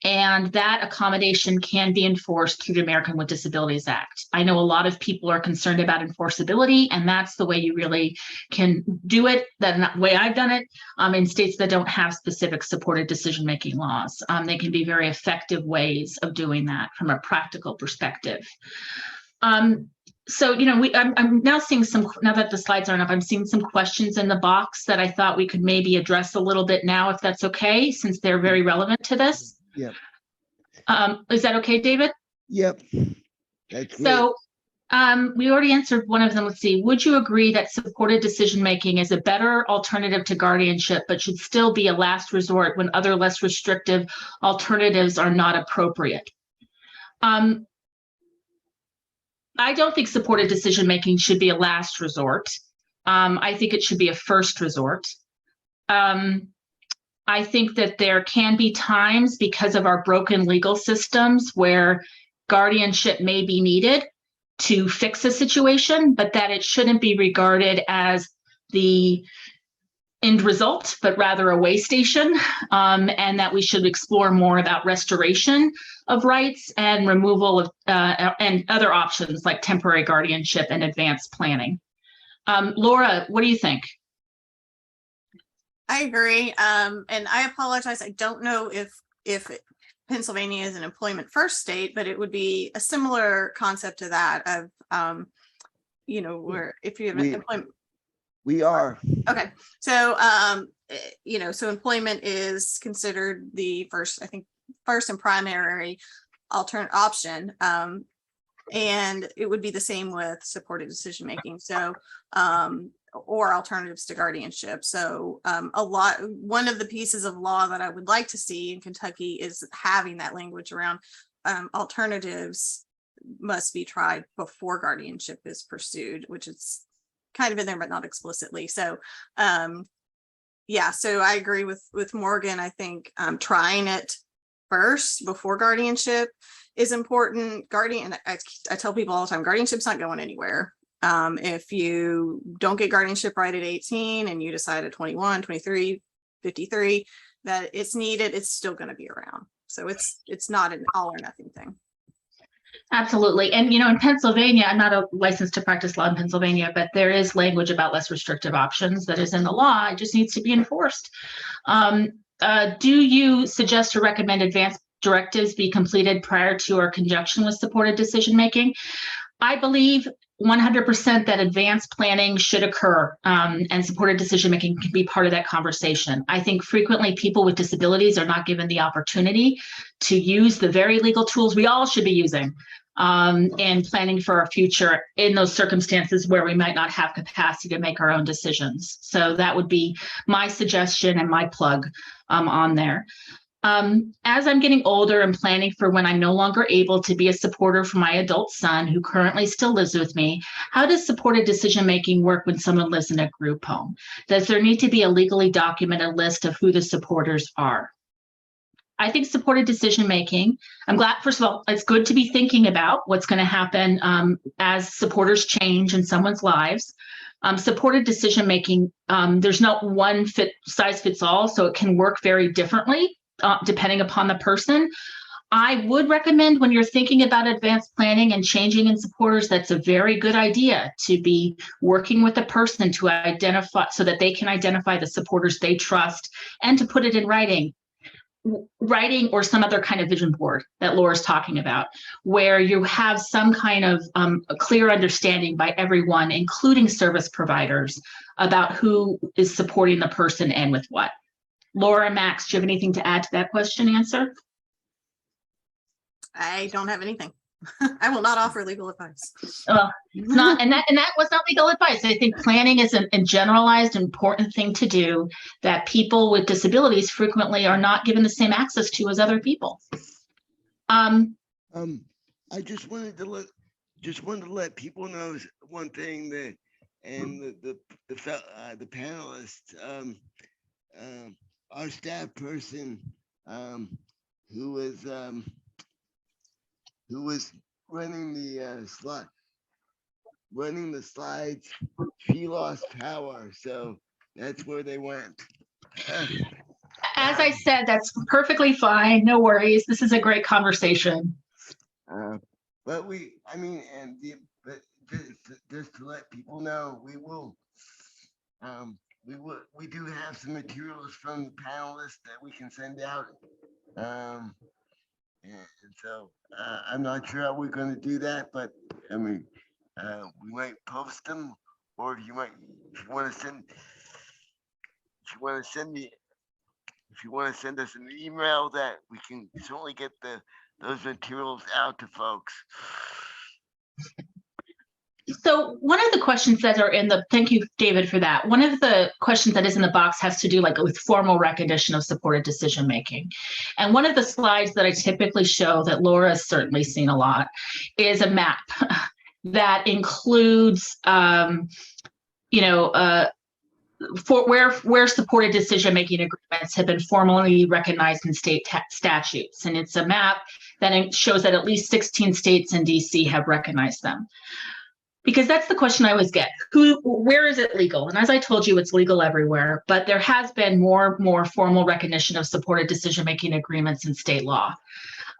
And that accommodation can be enforced through the American with Disabilities Act. I know a lot of people are concerned about enforceability, and that's the way you really can do it, the way I've done it, in states that don't have specific supported decision-making laws. They can be very effective ways of doing that from a practical perspective. So, you know, I'm now seeing now that the slides aren't up, I'm seeing some questions in the box that I thought we could maybe address a little bit now, if that's okay, since they're very relevant to this. Yep. Is that okay, David? Yep. That's so we already answered one of them. Let's see. Would you agree that supported decision-making is a better alternative to guardianship, but should still be a last resort when other less restrictive alternatives are not appropriate? I don't think supported decision-making should be a last resort. I think it should be a first resort. I think that there can be times, because of our broken legal systems, where guardianship may be needed to fix a situation, but that it shouldn't be regarded as the end result, but rather a way station, and that we should explore more about restoration of rights and removal of and other options like temporary guardianship and advanced planning. Laura, what do you think? I agree. And I apologize. I don't know if Pennsylvania is an employment first state, but it would be a similar concept to that of, you know, where if you have an employment. We are. Okay. So, you know, so employment is considered the first, I think, first and primary alternate option. And it would be the same with supported decision-making. So, or alternatives to guardianship. So one of the pieces of law that I would like to see in Kentucky is having that language around alternatives must be tried before guardianship is pursued, which is kind of in there, but not explicitly. So yeah, so I agree with Morgan. I think trying it first before guardianship is important. I tell people all the time, guardianship's not going anywhere. If you don't get guardianship right at 18 and you decide at 21, 23, 53 that it's needed, it's still going to be around. So it's not an all or nothing thing. Absolutely. And, in Pennsylvania, I'm not licensed to practice law in Pennsylvania, but there is language about less restrictive options that is in the law. It just needs to be enforced. Do you suggest or recommend advanced directives be completed prior to or conjunction with supported decision-making? I believe 100% that advanced planning should occur, and supported decision-making can be part of that conversation. I think frequently people with disabilities are not given the opportunity to use the very legal tools we all should be using in planning for our future in those circumstances where we might not have capacity to make our own decisions. So that would be my suggestion and my plug on there. As I'm getting older and planning for when I'm no longer able to be a supporter for my adult son, who currently still lives with me, how does supported decision-making work when someone lives in a group home? Does there need to be a legally documented list of who the supporters are? I think supported decision-making, I'm glad, first of all, it's good to be thinking about what's going to happen as supporters change in someone's lives. Supported decision-making, there's not one size fits all, so it can work very differently. Depending upon the person. I would recommend when you're thinking about advanced planning and changing in supporters, that's a very good idea to be working with a person to identify so that they can identify the supporters they trust and to put it in writing or some other kind of vision board that Laura's talking about, where you have some kind of a clear understanding by everyone, including service providers, about who is supporting the person and with what. Laura, Max, do you have anything to add to that question answer? I don't have anything. I will not offer legal advice. It's not, and that was not legal advice. I think planning is a generalized, important thing to do that people with disabilities frequently are not given the same access to as other people. I just wanted to let people know one thing, that, and the panelists, our staff person who was running the slides, she lost power, so that's where they went. As I said, that's perfectly fine. No worries. This is a great conversation. But just to let people know, we do have some materials from the panelists that we can send out. And so I'm not sure how we're going to do that, but we might post them, or if you want to send us an email, that we can certainly get those materials out to folks. So one of the questions that are thank you, David, for that. One of the questions that is in the box has to do with formal recognition of supported decision-making. And one of the slides that I typically show, that Laura has certainly seen a lot, is a map that includes, for where supported decision-making agreements have been formally recognized in state statutes. And it's a map that shows that at least 16 states and DC have recognized them. Because that's the question I always get. Where is it legal? And as I told you, it's legal everywhere, but there has been more formal recognition of supported decision-making agreements in state law.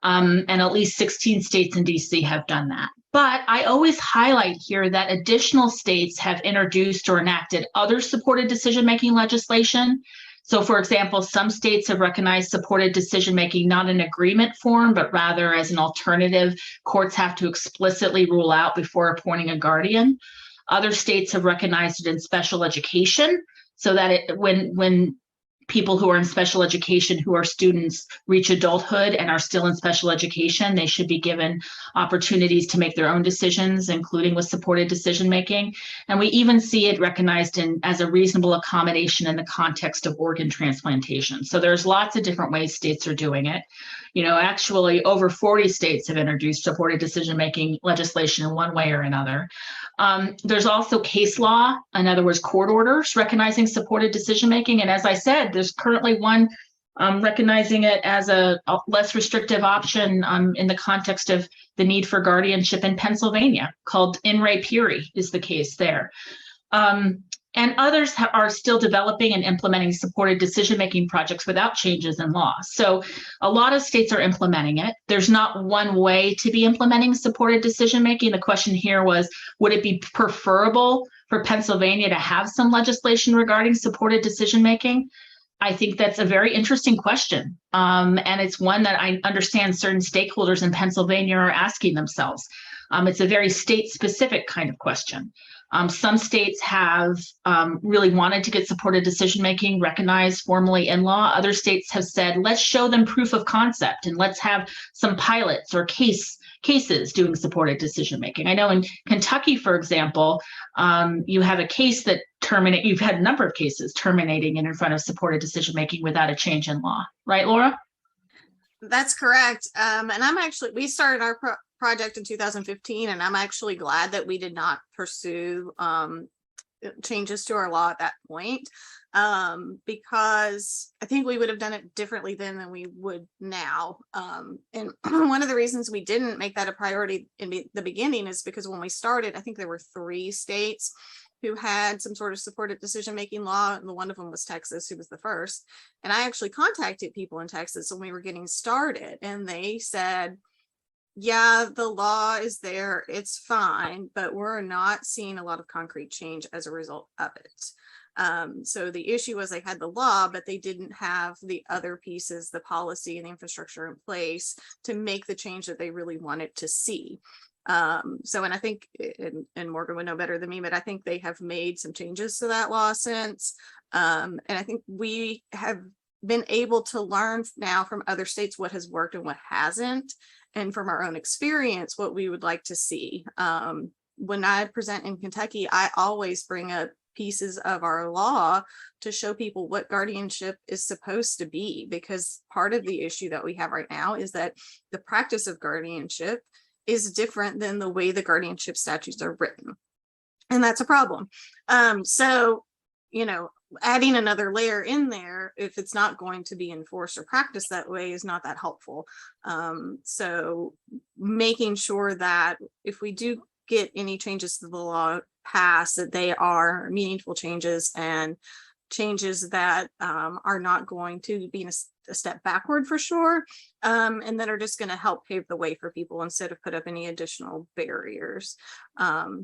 And at least 16 states and DC have done that. But I always highlight here that additional states have introduced or enacted other supported decision-making legislation. So for example, some states have recognized supported decision-making not in agreement form, but rather as an alternative courts have to explicitly rule out before appointing a guardian. Other states have recognized it in special education, so that when people who are in special education, who are students, reach adulthood and are still in special education, they should be given opportunities to make their own decisions, including with supported decision-making. And we even see it recognized as a reasonable accommodation in the context of organ transplantation. So there's lots of different ways states are doing it. Actually over 40 states have introduced supported decision-making legislation in one way or another. There's also case law, in other words, court orders recognizing supported decision-making. And as I said, there's currently one recognizing it as a less restrictive option in the context of the need for guardianship in Pennsylvania, called In Re Puri is the case there. And others are still developing and implementing supported decision-making projects without changes in law. So a lot of states are implementing it. There's not one way to be implementing supported decision-making. The question here was, would it be preferable for Pennsylvania to have some legislation regarding supported decision-making? I think that's a very interesting question. And it's one that I understand certain stakeholders in Pennsylvania are asking themselves. It's a very state-specific kind of question. Some states have really wanted to get supported decision-making recognized formally in law. Other states have said, let's show them proof of concept and let's have some pilots or cases doing supported decision-making. I know in Kentucky, for example, you have a case that you've had a number of cases terminating in front of supported decision-making without a change in law. Right, Laura? That's correct. And we started our project in 2015, and I'm actually glad that we did not pursue changes to our law at that point, because I think we would have done it differently then than we would now. And one of the reasons we didn't make that a priority in the beginning is because when we started, I think there were 3 states who had some sort of supported decision-making law, and one of them was Texas, who was the first. And I actually contacted people in Texas when we were getting started, and they said, yeah, the law is there, it's fine, but we're not seeing a lot of concrete change as a result of it. So the issue was they had the law, but they didn't have the other pieces, the policy and the infrastructure in place to make the change that they really wanted to see. So, and I think, and Morgan would know better than me, but I think they have made some changes to that law since. And I think we have been able to learn now from other states what has worked and what hasn't, and from our own experience, what we would like to see. When I present in Kentucky, I always bring up pieces of our law to show people what guardianship is supposed to be, because part of the issue that we have right now is that the practice of guardianship is different than the way the guardianship statutes are written. And that's a problem. So, adding another layer in there, if it's not going to be enforced or practiced that way, is not that helpful. So making sure that if we do get any changes to the law passed, that they are meaningful changes and changes that are not going to be a step backward for sure, and that are just going to help pave the way for people instead of put up any additional barriers.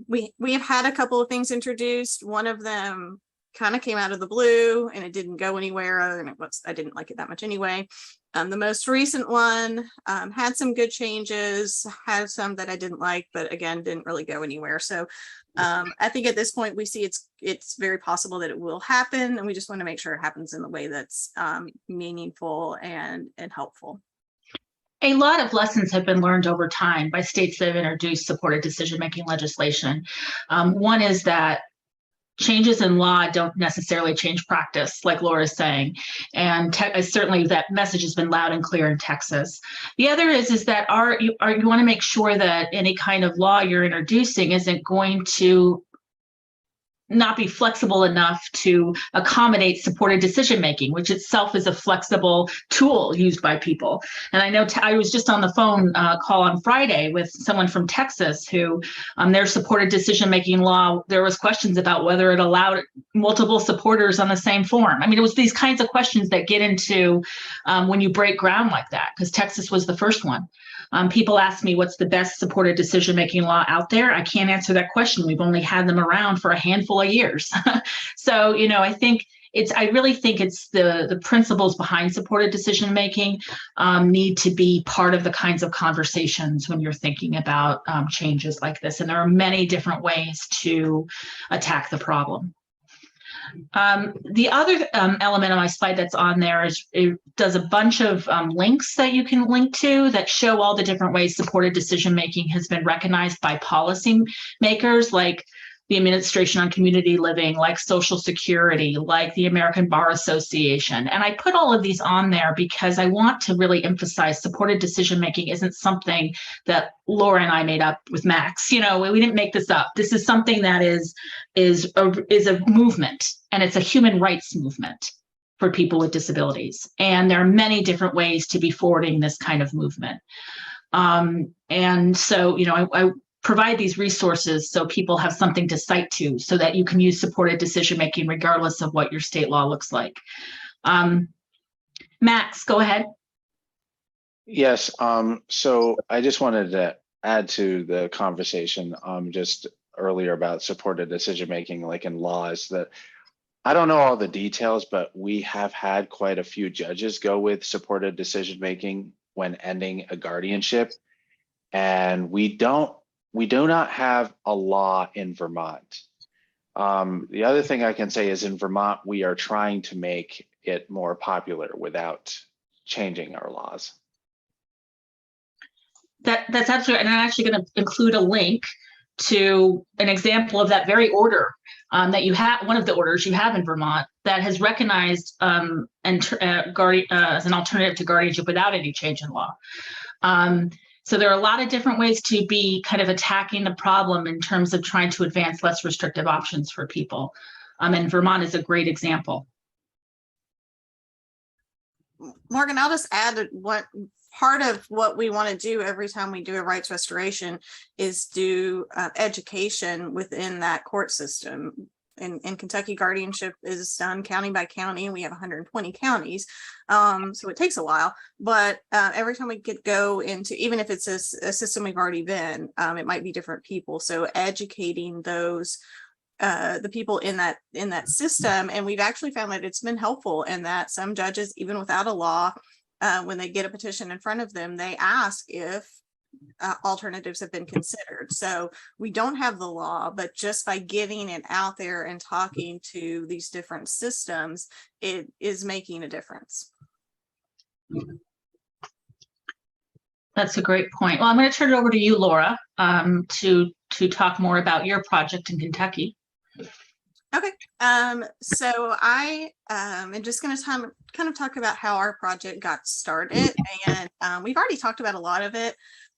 We have had a couple of things introduced. One of them kind of came out of the blue and it didn't go anywhere, and I didn't like it that much anyway. The most recent one had some good changes, had some that I didn't like, but again, didn't really go anywhere. So I think at this point we see it's very possible that it will happen, and we just want to make sure it happens in the way that's meaningful and helpful. A lot of lessons have been learned over time by states that have introduced supported decision-making legislation. One is that changes in law don't necessarily change practice, like Laura's saying, and certainly that message has been loud and clear in Texas. The other is that you want to make sure that any kind of law you're introducing isn't going to not be flexible enough to accommodate supported decision-making, which itself is a flexible tool used by people. And I know I was just on the phone call on Friday with someone from Texas who their supported decision-making law, there was questions about whether it allowed multiple supporters on the same form. I mean, it was these kinds of questions that get into when you break ground like that, because Texas was the first one. People ask me what's the best supported decision-making law out there. I can't answer that question. We've only had them around for a handful of years. So, I really think it's the principles behind supported decision-making need to be part of the kinds of conversations when you're thinking about changes like this. And there are many different ways to attack the problem. The other element on my slide that's on there is it does a bunch of links that you can link to that show all the different ways supported decision-making has been recognized by policy makers, like the Administration on Community Living, like Social Security, like the American Bar Association. And I put all of these on there because I want to really emphasize supported decision-making isn't something that Laura and I made up with Max. We didn't make this up. This is something that is a movement, and it's a human rights movement for people with disabilities. And there are many different ways to be forwarding this kind of movement. And so, provide these resources so people have something to cite to, so that you can use supported decision making regardless of what your state law looks like. Max, go ahead. Yes, so I just wanted to add to the conversation just earlier about supported decision making, like in laws, that I don't know all the details, but we have had quite a few judges go with supported decision making when ending a guardianship, and we do not have a law in Vermont. The other thing I can say is in Vermont, we are trying to make it more popular without changing our laws. That's absolutely, and I'm actually going to include a link to an example of that very order that you have, one of the orders you have in Vermont that has recognized as an alternative to guardianship without any change in law. So there are a lot of different ways to be kind of attacking the problem in terms of trying to advance less restrictive options for people. And Vermont is a great example. Morgan, I'll just add what part of what we want to do every time we do a rights restoration is do education within that court system. In Kentucky, guardianship is done county by county, and we have 120 counties. So it takes a while, but every time we go into, even if it's a system we've already been, it might be different people. So educating those the people in that system, and we've actually found that it's been helpful in that some judges, even without a law, when they get a petition in front of them, they ask if alternatives have been considered. So we don't have the law, but just by getting it out there and talking to these different systems, it is making a difference. That's a great point. Well, I'm going to turn it over to you, Laura, to talk more about your project in Kentucky. Okay, so I am just going to kind of talk about how our project got started, and we've already talked about a lot of it.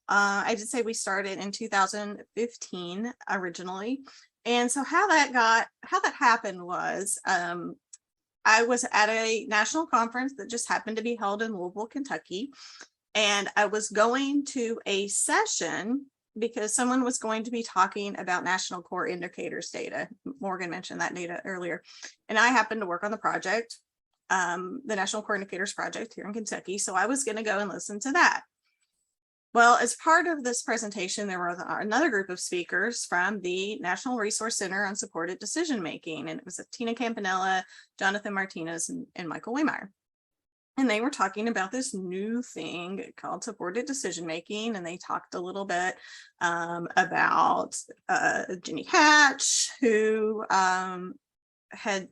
I did say we started in 2015 originally, and so how that happened was I was at a national conference that just happened to be held in Louisville, Kentucky, and I was going to a session because someone was going to be talking about national core indicators data. Morgan mentioned that data earlier. And I happened to work on the project, the National Core Indicators Project here in Kentucky. So I was going to go and listen to that. Well, as part of this presentation, there were another group of speakers from the National Resource Center on Supported Decision Making. And it was Tina Campanella, Jonathan Martinez, and Michael Waymeyer. And they were talking about this new thing called supported decision making. And they talked a little bit about Jenny Hatch, who had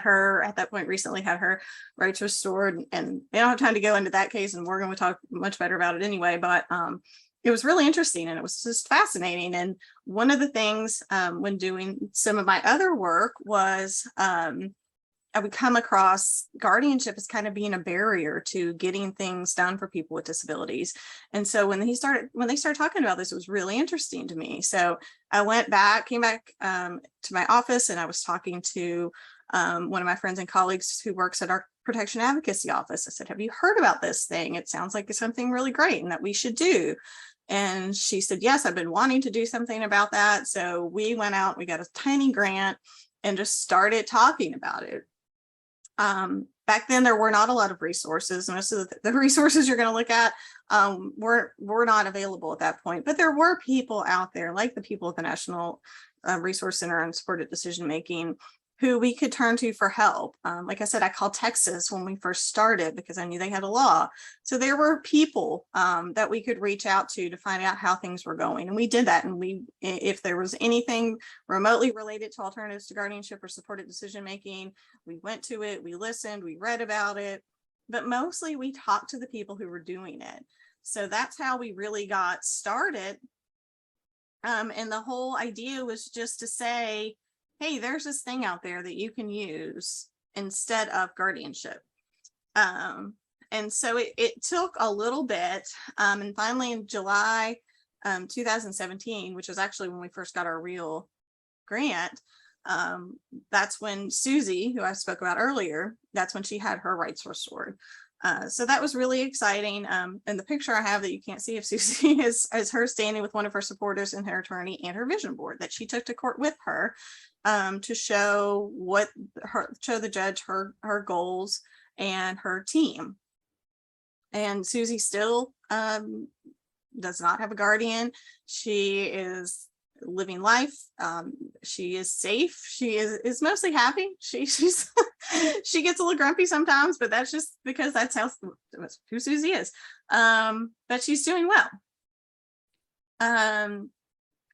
her, at that point recently had her rights restored. And they don't have time to go into that case, and Morgan would talk much better about it anyway. But it was really interesting, and it was just fascinating. And one of the things when doing some of my other work was I would come across guardianship as kind of being a barrier to getting things done for people with disabilities. And so when they started talking about this, it was really interesting to me. So I came back to my office, and I was talking to one of my friends and colleagues who works at our protection advocacy office. I said, have you heard about this thing? It sounds like it's something really great and that we should do. And she said, yes, I've been wanting to do something about that. So we went out, we got a tiny grant and just started talking about it. Back then there were not a lot of resources. Most of the resources you're going to look at were not available at that point, but there were people out there like the people at the National Resource Center on Supported Decision Making who we could turn to for help. Like I said, I called Texas when we first started because I knew they had a law. So there were people that we could reach out to find out how things were going. And we did that. And if there was anything remotely related to alternatives to guardianship or supported decision making, we went to it, we listened, we read about it, but mostly we talked to the people who were doing it. So that's how we really got started. And the whole idea was just to say, hey, there's this thing out there that you can use instead of guardianship. And so it took a little bit. And finally in July 2017, which was actually when we first got our real grant, that's when Susie, who I spoke about earlier, that's when she had her rights restored. So that was really exciting. And the picture I have that you can't see of Susie is her standing with one of her supporters and her attorney and her vision board that she took to court with her, to show the judge her goals and her team. And Susie still does not have a guardian. She is living life. She is safe. She is mostly happy. She's she gets a little grumpy sometimes, but that's just because that's who Susie is. But she's doing well.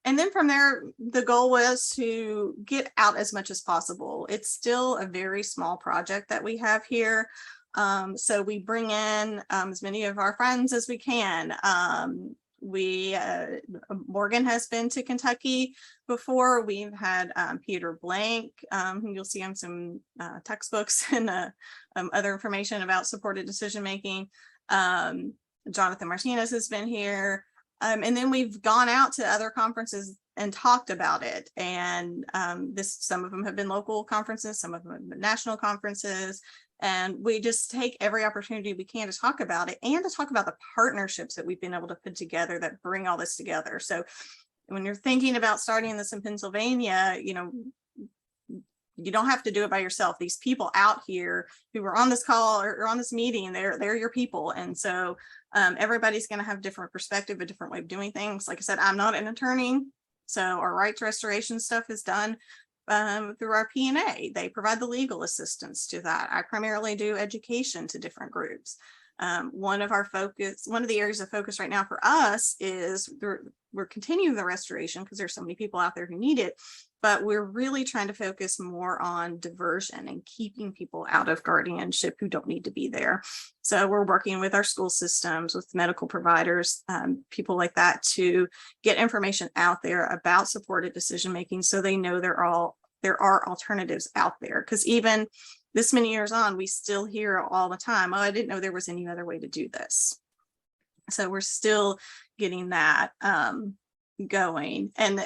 And then from there, the goal was to get out as much as possible. It's still a very small project that we have here. So we bring in as many of our friends as we can. Morgan has been to Kentucky before. We've had Peter Blank, who you'll see on some textbooks and other information about supported decision making. Jonathan Martinez has been here. And then we've gone out to other conferences and talked about it. And some of them have been local conferences, some of them have been national conferences. And we just take every opportunity we can to talk about it and to talk about the partnerships that we've been able to put together that bring all this together. So when you're thinking about starting this in Pennsylvania, you don't have to do it by yourself. These people out here who are on this call or on this meeting, they're your people. And so everybody's going to have different perspective, a different way of doing things. Like I said, I'm not an attorney, so our rights restoration stuff is done through our P&A. They provide the legal assistance to that. I primarily do education to different groups. One of the areas of focus right now for us is we're continuing the restoration because there's so many people out there who need it, but we're really trying to focus more on diversion and keeping people out of guardianship who don't need to be there. So we're working with our school systems, with medical providers, people like that, to get information out there about supported decision-making so they know there are alternatives out there. Because even this many years on, we still hear all the time, oh, I didn't know there was any other way to do this. So we're still getting that going. And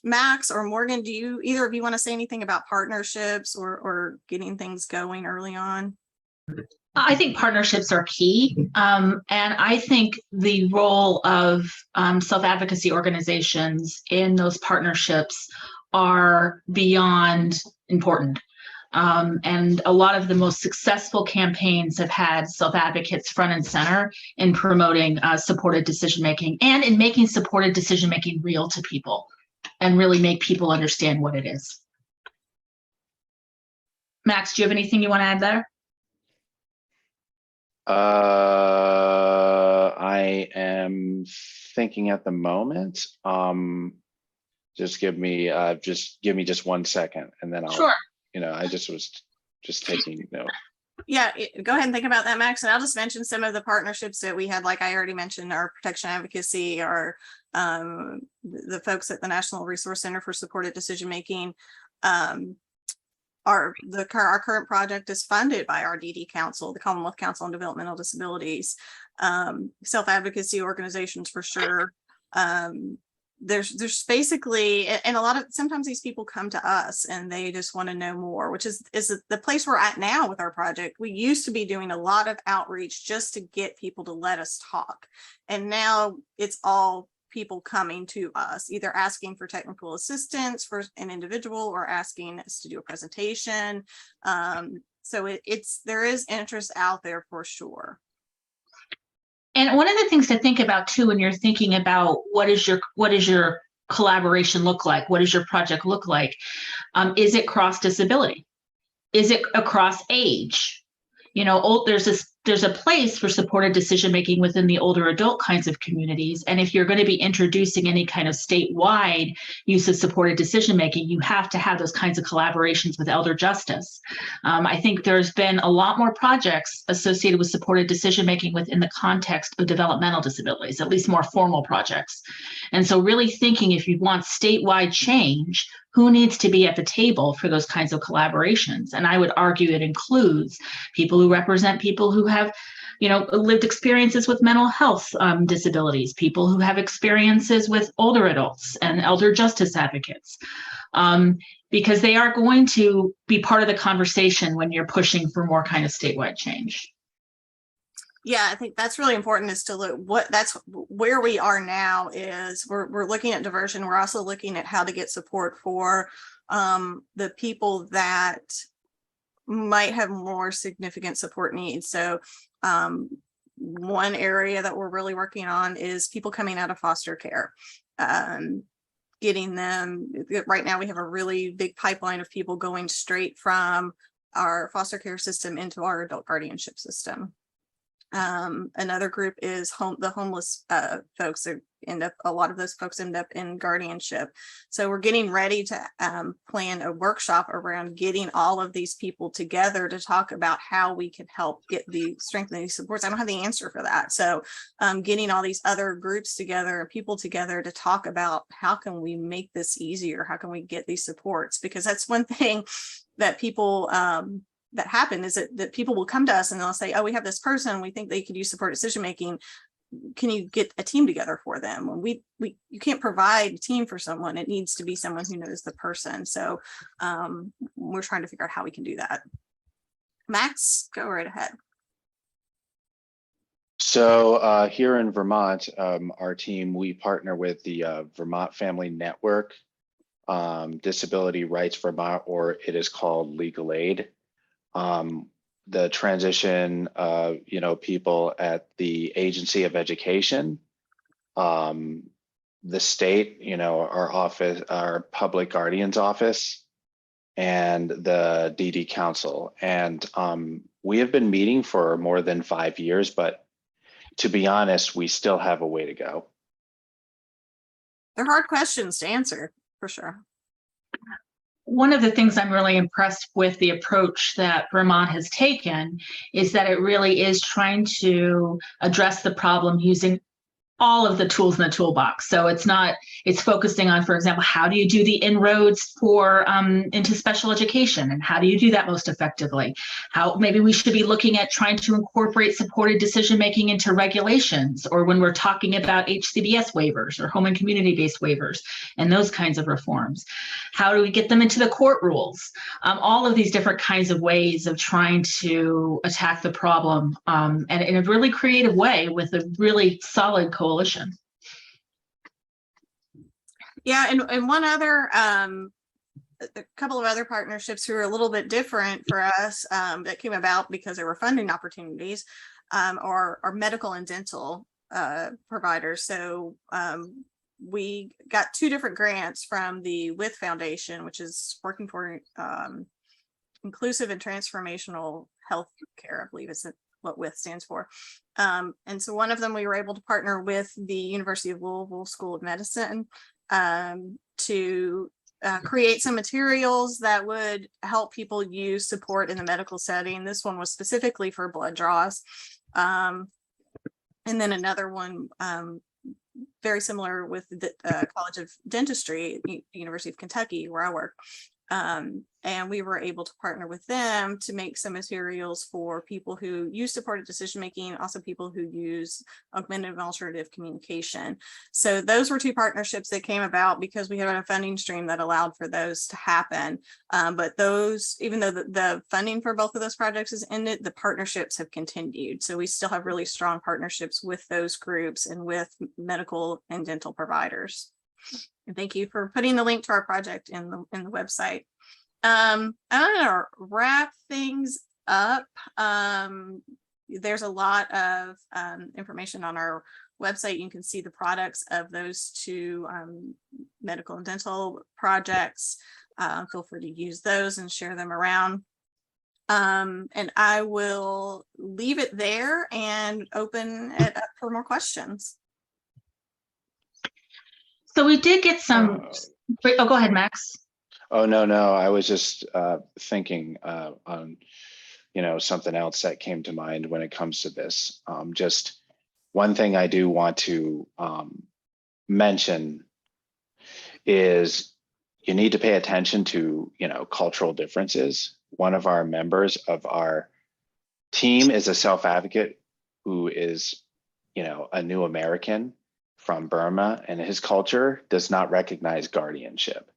Max or Morgan, do either of you want to say anything about partnerships or getting things going early on? I think partnerships are key. And I think the role of self-advocacy organizations in those partnerships are beyond important. And a lot of the most successful campaigns have had self-advocates front and center in promoting supported decision-making and in making supported decision-making real to people and really make people understand what it is. Max, do you have anything you want to add there? I am thinking at the moment. Just give me just 1 second, and then I'll. Sure. I just was taking note. Yeah, go ahead and think about that, Max. And I'll just mention some of the partnerships that we had. Like I already mentioned, our protection advocacy, our the folks at the National Resource Center for Supported Decision Making. Our current project is funded by our DD Council, the Commonwealth Council on Developmental Disabilities. Self-advocacy organizations for sure. There's basically, and sometimes these people come to us and they just want to know more, which is the place we're at now with our project. We used to be doing a lot of outreach just to get people to let us talk. And now it's all people coming to us, either asking for technical assistance for an individual or asking us to do a presentation. So there is interest out there for sure. And one of the things to think about too, when you're thinking about what is your collaboration look like, what does your project look like, is it cross disability? Is it across age? There's a place for supported decision making within the older adult kinds of communities. And if you're going to be introducing any kind of statewide use of supported decision making, you have to have those kinds of collaborations with elder justice. I think there's been a lot more projects associated with supported decision making within the context of developmental disabilities, at least more formal projects. And so really thinking, if you want statewide change, who needs to be at the table for those kinds of collaborations? And I would argue it includes people who represent people who have, lived experiences with mental health disabilities, people who have experiences with older adults and elder justice advocates, because they are going to be part of the conversation when you're pushing for more kind of statewide change. Yeah, I think that's really important, is to look that's where we are now. Is we're looking at diversion. We're also looking at how to get support for the people that might have more significant support needs. So one area that we're really working on is people coming out of foster care. Getting them, right now we have a really big pipeline of people going straight from our foster care system into our adult guardianship system. Another group is the homeless folks that a lot of those folks end up in guardianship. So we're getting ready to plan a workshop around getting all of these people together to talk about how we can help strengthen these supports. I don't have the answer for that. So getting all these other groups together, people together, to talk about how can we make this easier? How can we get these supports? Because that's one thing that people that happen, is that people will come to us and they'll say, oh, we have this person, we think they could use supported decision making. Can you get a team together for them? When you can't provide a team for someone, it needs to be someone who knows the person. So we're trying to figure out how we can do that. Max, go right ahead. So here in Vermont, our team, we partner with the Vermont Family Network, Disability Rights Vermont, or it is called Legal Aid. The transition, people at the Agency of Education, the state, our office, our public guardian's office, and the DD Council. And we have been meeting for more than 5 years, but to be honest, we still have a way to go. They're hard questions to answer, for sure. One of the things I'm really impressed with the approach that Vermont has taken is that it really is trying to address the problem using all of the tools in the toolbox. So it's focusing on, for example, how do you do the inroads for into special education, and how do you do that most effectively? How maybe we should be looking at trying to incorporate supported decision making into regulations, or when we're talking about HCBS waivers or home and community-based waivers and those kinds of reforms. How do we get them into the court rules? All of these different kinds of ways of trying to attack the problem, and in a really creative way with a really solid coalition. Yeah, and one other, a couple of other partnerships who are a little bit different for us, that came about because there were funding opportunities, are medical and dental providers. So we got 2 different grants from the WITH Foundation, which is working for inclusive and transformational health care, I believe is what WITH stands for. And so one of them, we were able to partner with the University of Louisville School of Medicine to create some materials that would help people use support in the medical setting. This one was specifically for blood draws. And then another one, very similar with the College of Dentistry, University of Kentucky, where I work. And we were able to partner with them to make some materials for people who use supported decision making, also people who use augmented and alternative communication. So those were 2 partnerships that came about because we had a funding stream that allowed for those to happen. But those, even though the funding for both of those projects is ended, the partnerships have continued. So we still have really strong partnerships with those groups and with medical and dental providers. And thank you for putting the link to our project in the website. I'm gonna wrap things up. There's a lot of information on our website. You can see the products of those 2 medical and dental projects. Feel free to use those and share them around. And I will leave it there and open it up for more questions. So we did get some. Oh, go ahead, Max. Oh, no. I was just thinking on, something else that came to mind when it comes to this. Just one thing I do want to mention is you need to pay attention to, cultural differences. One of our members of our team is a self-advocate who is, a new American from Burma, and his culture does not recognize guardianship.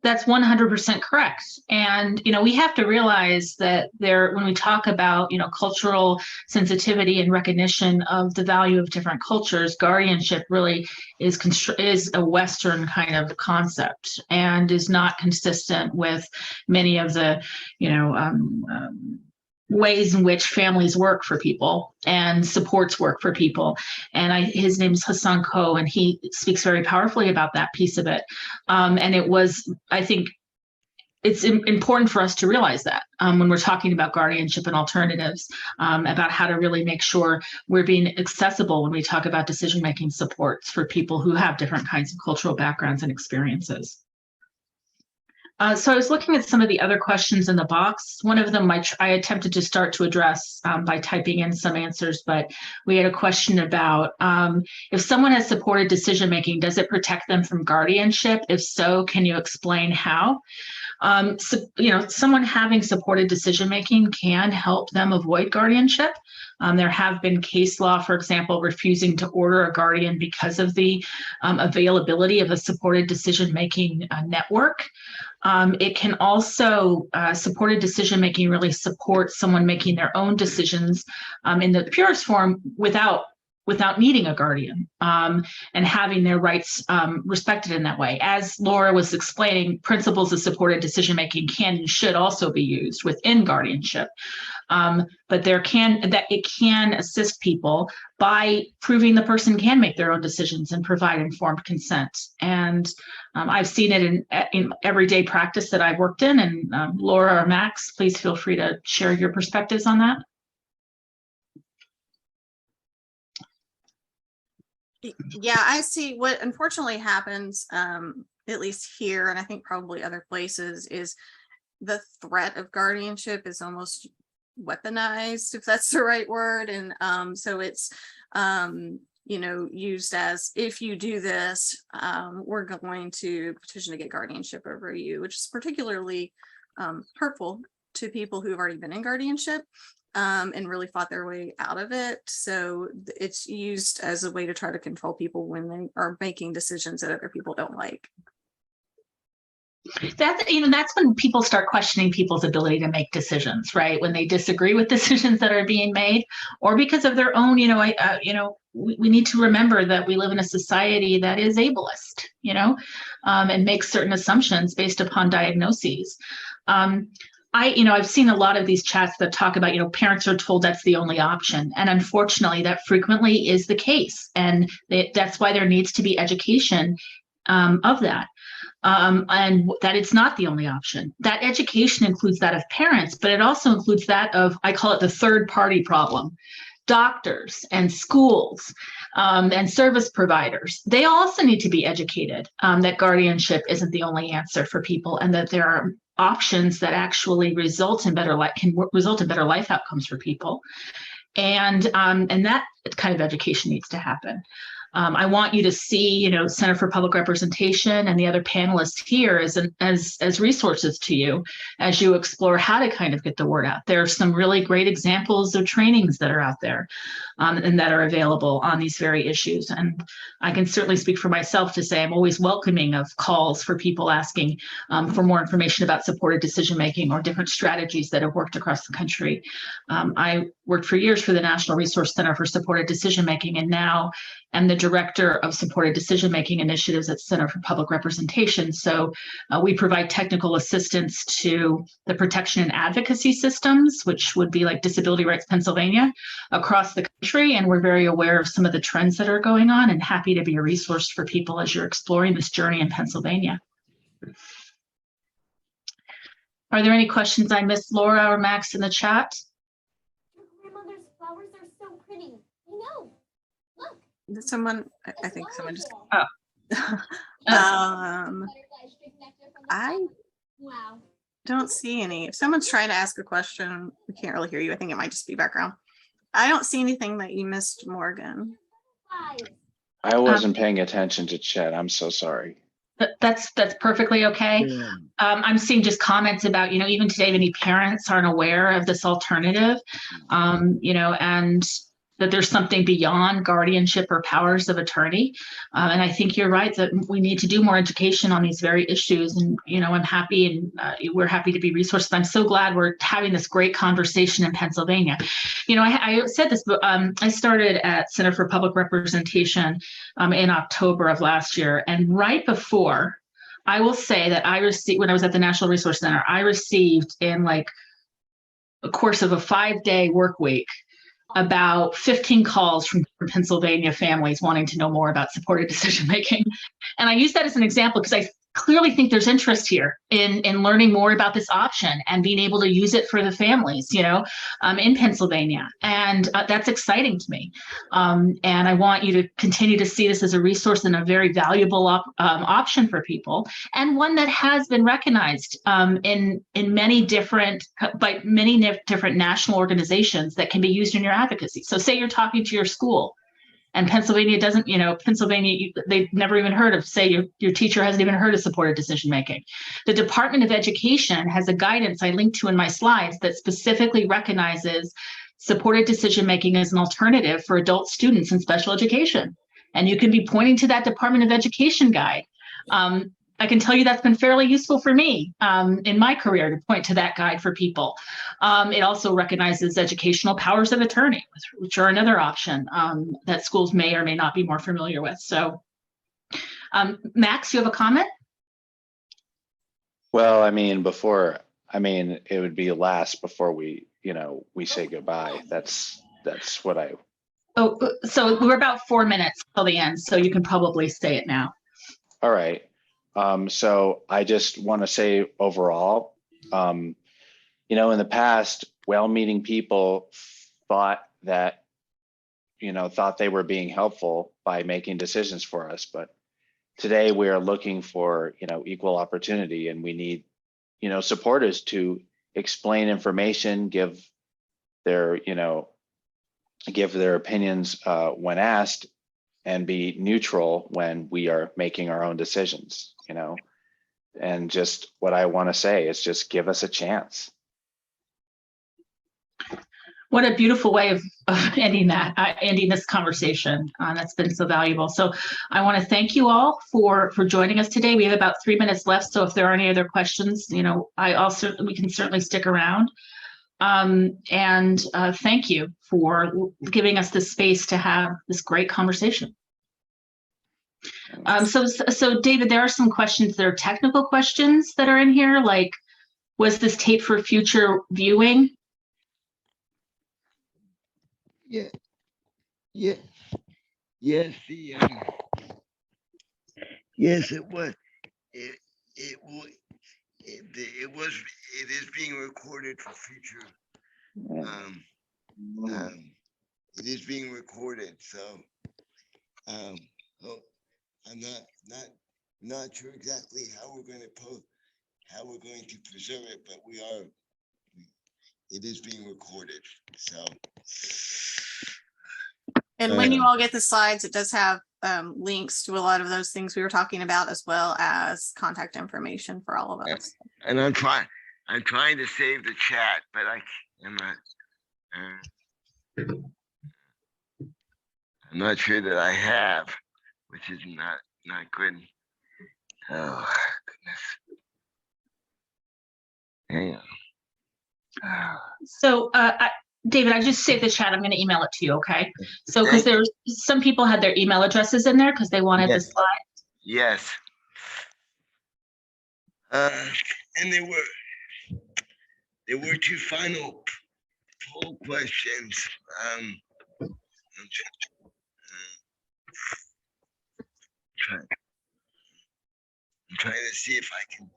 That's 100% correct. And, we have to realize that when we talk about, cultural sensitivity and recognition of the value of different cultures, guardianship really is a Western kind of concept and is not consistent with many of the, ways in which families work for people and supports work for people. And his name is Hassan Koh, and he speaks very powerfully about that piece of it. And I think it's important for us to realize that when we're talking about guardianship and alternatives, about how to really make sure we're being accessible when we talk about decision-making supports for people who have different kinds of cultural backgrounds and experiences. So I was looking at some of the other questions in the box. One of them I attempted to start to address by typing in some answers, but we had a question about if someone has supported decision-making, does it protect them from guardianship? If so, can you explain how? Someone having supported decision-making can help them avoid guardianship. There have been case law, for example, refusing to order a guardian because of the availability of a supported decision-making network. It can also, supported decision-making really support someone making their own decisions in the purest form without needing a guardian, and having their rights respected in that way. As Laura was explaining, principles of supported decision-making can and should also be used within guardianship. But it can assist people by proving the person can make their own decisions and provide informed consent. And I've seen it in everyday practice that I've worked in. And Laura or Max, please feel free to share your perspectives on that. Yeah, I see what unfortunately happens, at least here, and I think probably other places, is the threat of guardianship is almost weaponized, if that's the right word. And so it's, used as, if you do this, we're going to petition to get guardianship over you, which is particularly hurtful to people who've already been in guardianship. And really fought their way out of it. So it's used as a way to try to control people when they are making decisions that other people don't like. That's when people start questioning people's ability to make decisions, right? When they disagree with decisions that are being made, or because of their own, we need to remember that we live in a society that is ableist, and makes certain assumptions based upon diagnoses. I've seen a lot of these chats that talk about, parents are told that's the only option. And unfortunately, that frequently is the case. And that's why there needs to be education of that. And that it's not the only option. That education includes that of parents, but it also includes that of, I call it the third party problem. Doctors and schools and service providers, they also need to be educated that guardianship isn't the only answer for people, and that there are options that actually can result in better life outcomes for people. And that kind of education needs to happen. I want you to see, Center for Public Representation and the other panelists here as resources to you as you explore how to kind of get the word out. There are some really great examples of trainings that are out there and that are available on these very issues. And I can certainly speak for myself to say I'm always welcoming of calls for people asking for more information about supported decision-making or different strategies that have worked across the country. I worked for years for the National Resource Center for Supported Decision-Making, and now I'm the Director of Supported Decision-Making Initiatives at Center for Public Representation. So we provide technical assistance to the protection and advocacy systems, which would be like Disability Rights Pennsylvania, across the country. And we're very aware of some of the trends that are going on, and happy to be a resource for people as you're exploring this journey in Pennsylvania. Are there any questions I missed, Laura or Max, in the chat? Your grandmother's flowers are so pretty. Look. Someone, I think someone just. Oh. I don't see any. If someone's trying to ask a question, we can't really hear you. I think it might just be background. I don't see anything that you missed, Morgan. I wasn't paying attention to chat. I'm so sorry. That's perfectly okay. Yeah. I'm seeing just comments about, even today, many parents aren't aware of this alternative, and that there's something beyond guardianship or powers of attorney. And I think you're right that we need to do more education on these very issues. And, I'm happy and we're happy to be resources. I'm so glad we're having this great conversation in Pennsylvania. I said this, but I started at Center for Public Representation in October of last year. And right before, I will say that I received, when I was at the National Resource Center, I received in like a course of a 5-day work week, about 15 calls from Pennsylvania families wanting to know more about supported decision making. And I use that as an example because I clearly think there's interest here in learning more about this option and being able to use it for the families, in Pennsylvania. And that's exciting to me. And I want you to continue to see this as a resource and a very valuable option for people, and one that has been recognized in many different, by many different national organizations that can be used in your advocacy. So say you're talking to your school, and Pennsylvania doesn't, they've never even heard of, say your teacher hasn't even heard of supported decision-making. The Department of Education has a guidance I linked to in my slides that specifically recognizes supported decision-making as an alternative for adult students in special education. And you can be pointing to that Department of Education guide. I can tell you that's been fairly useful for me in my career to point to that guide for people. It also recognizes educational powers of attorney, which are another option that schools may or may not be more familiar with. So, Max, you have a comment? Well, it would be last before we say goodbye. That's what I. Oh, so we're about 4 minutes till the end, so you can probably say it now. All right. So I just want to say overall, in the past, well-meaning people thought they were being helpful by making decisions for us. But today we are looking for, equal opportunity, and we need, supporters to explain information, give their opinions when asked, and be neutral when we are making our own decisions, and just what I want to say is just give us a chance. What a beautiful way of ending this conversation. That's been so valuable. So I want to thank you all for joining us today. We have about 3 minutes left. So if there are any other questions, we can certainly stick around. And thank you for giving us the space to have this great conversation. So David, there are some questions. There are technical questions that are in here, like, was this tape for future viewing? Yes, it was. It is being recorded for future. It is being recorded, so I'm not sure exactly how we're going to preserve it, but it is being recorded. So. And when you all get the slides, it does have links to a lot of those things we were talking about, as well as contact information for all of us. And I'm trying to save the chat, but I'm not sure that I have, which is not good. Oh goodness. Hang on. So David, I just saved the chat. I'm going to email it to you, okay? So because there's some people had their email addresses in there because they wanted the slide. Yes. And there were 2 final poll questions. I'm trying to see if I can.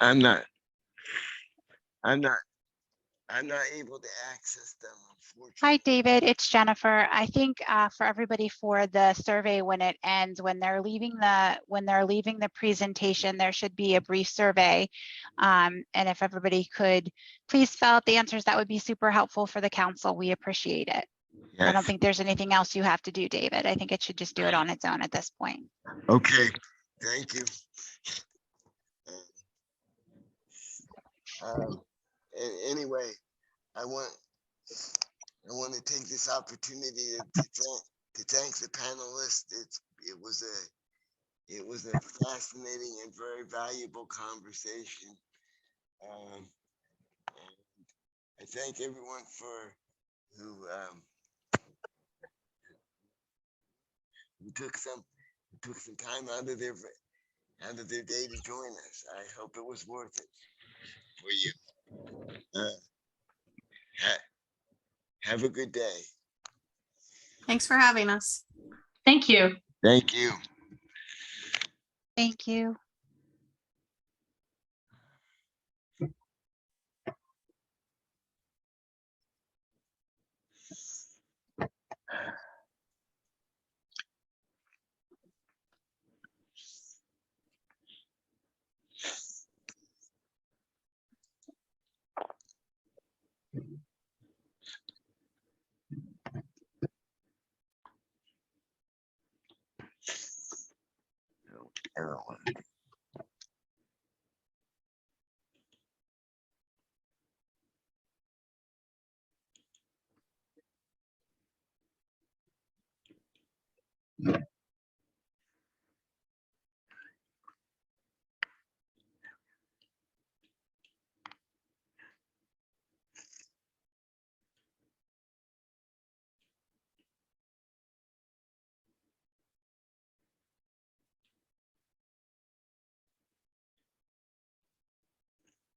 I'm not I'm not able to access them, unfortunately. Hi, David. It's Jennifer. I think for everybody for the survey when it ends, when they're leaving the presentation, there should be a brief survey. And if everybody could please fill out the answers, that would be super helpful for the council. We appreciate it. I don't Yes. think there's anything else you have to do, David. I think it should just do it on its own at this point. Okay, thank you. Anyway, I want to take this opportunity to thank the panelists. It was a fascinating and very valuable conversation. And I thank everyone who took some time out of their day to join us. I hope it was worth it for you. Have a good day. Thanks for having us. Thank you. Thank you. Thank you. Everyone.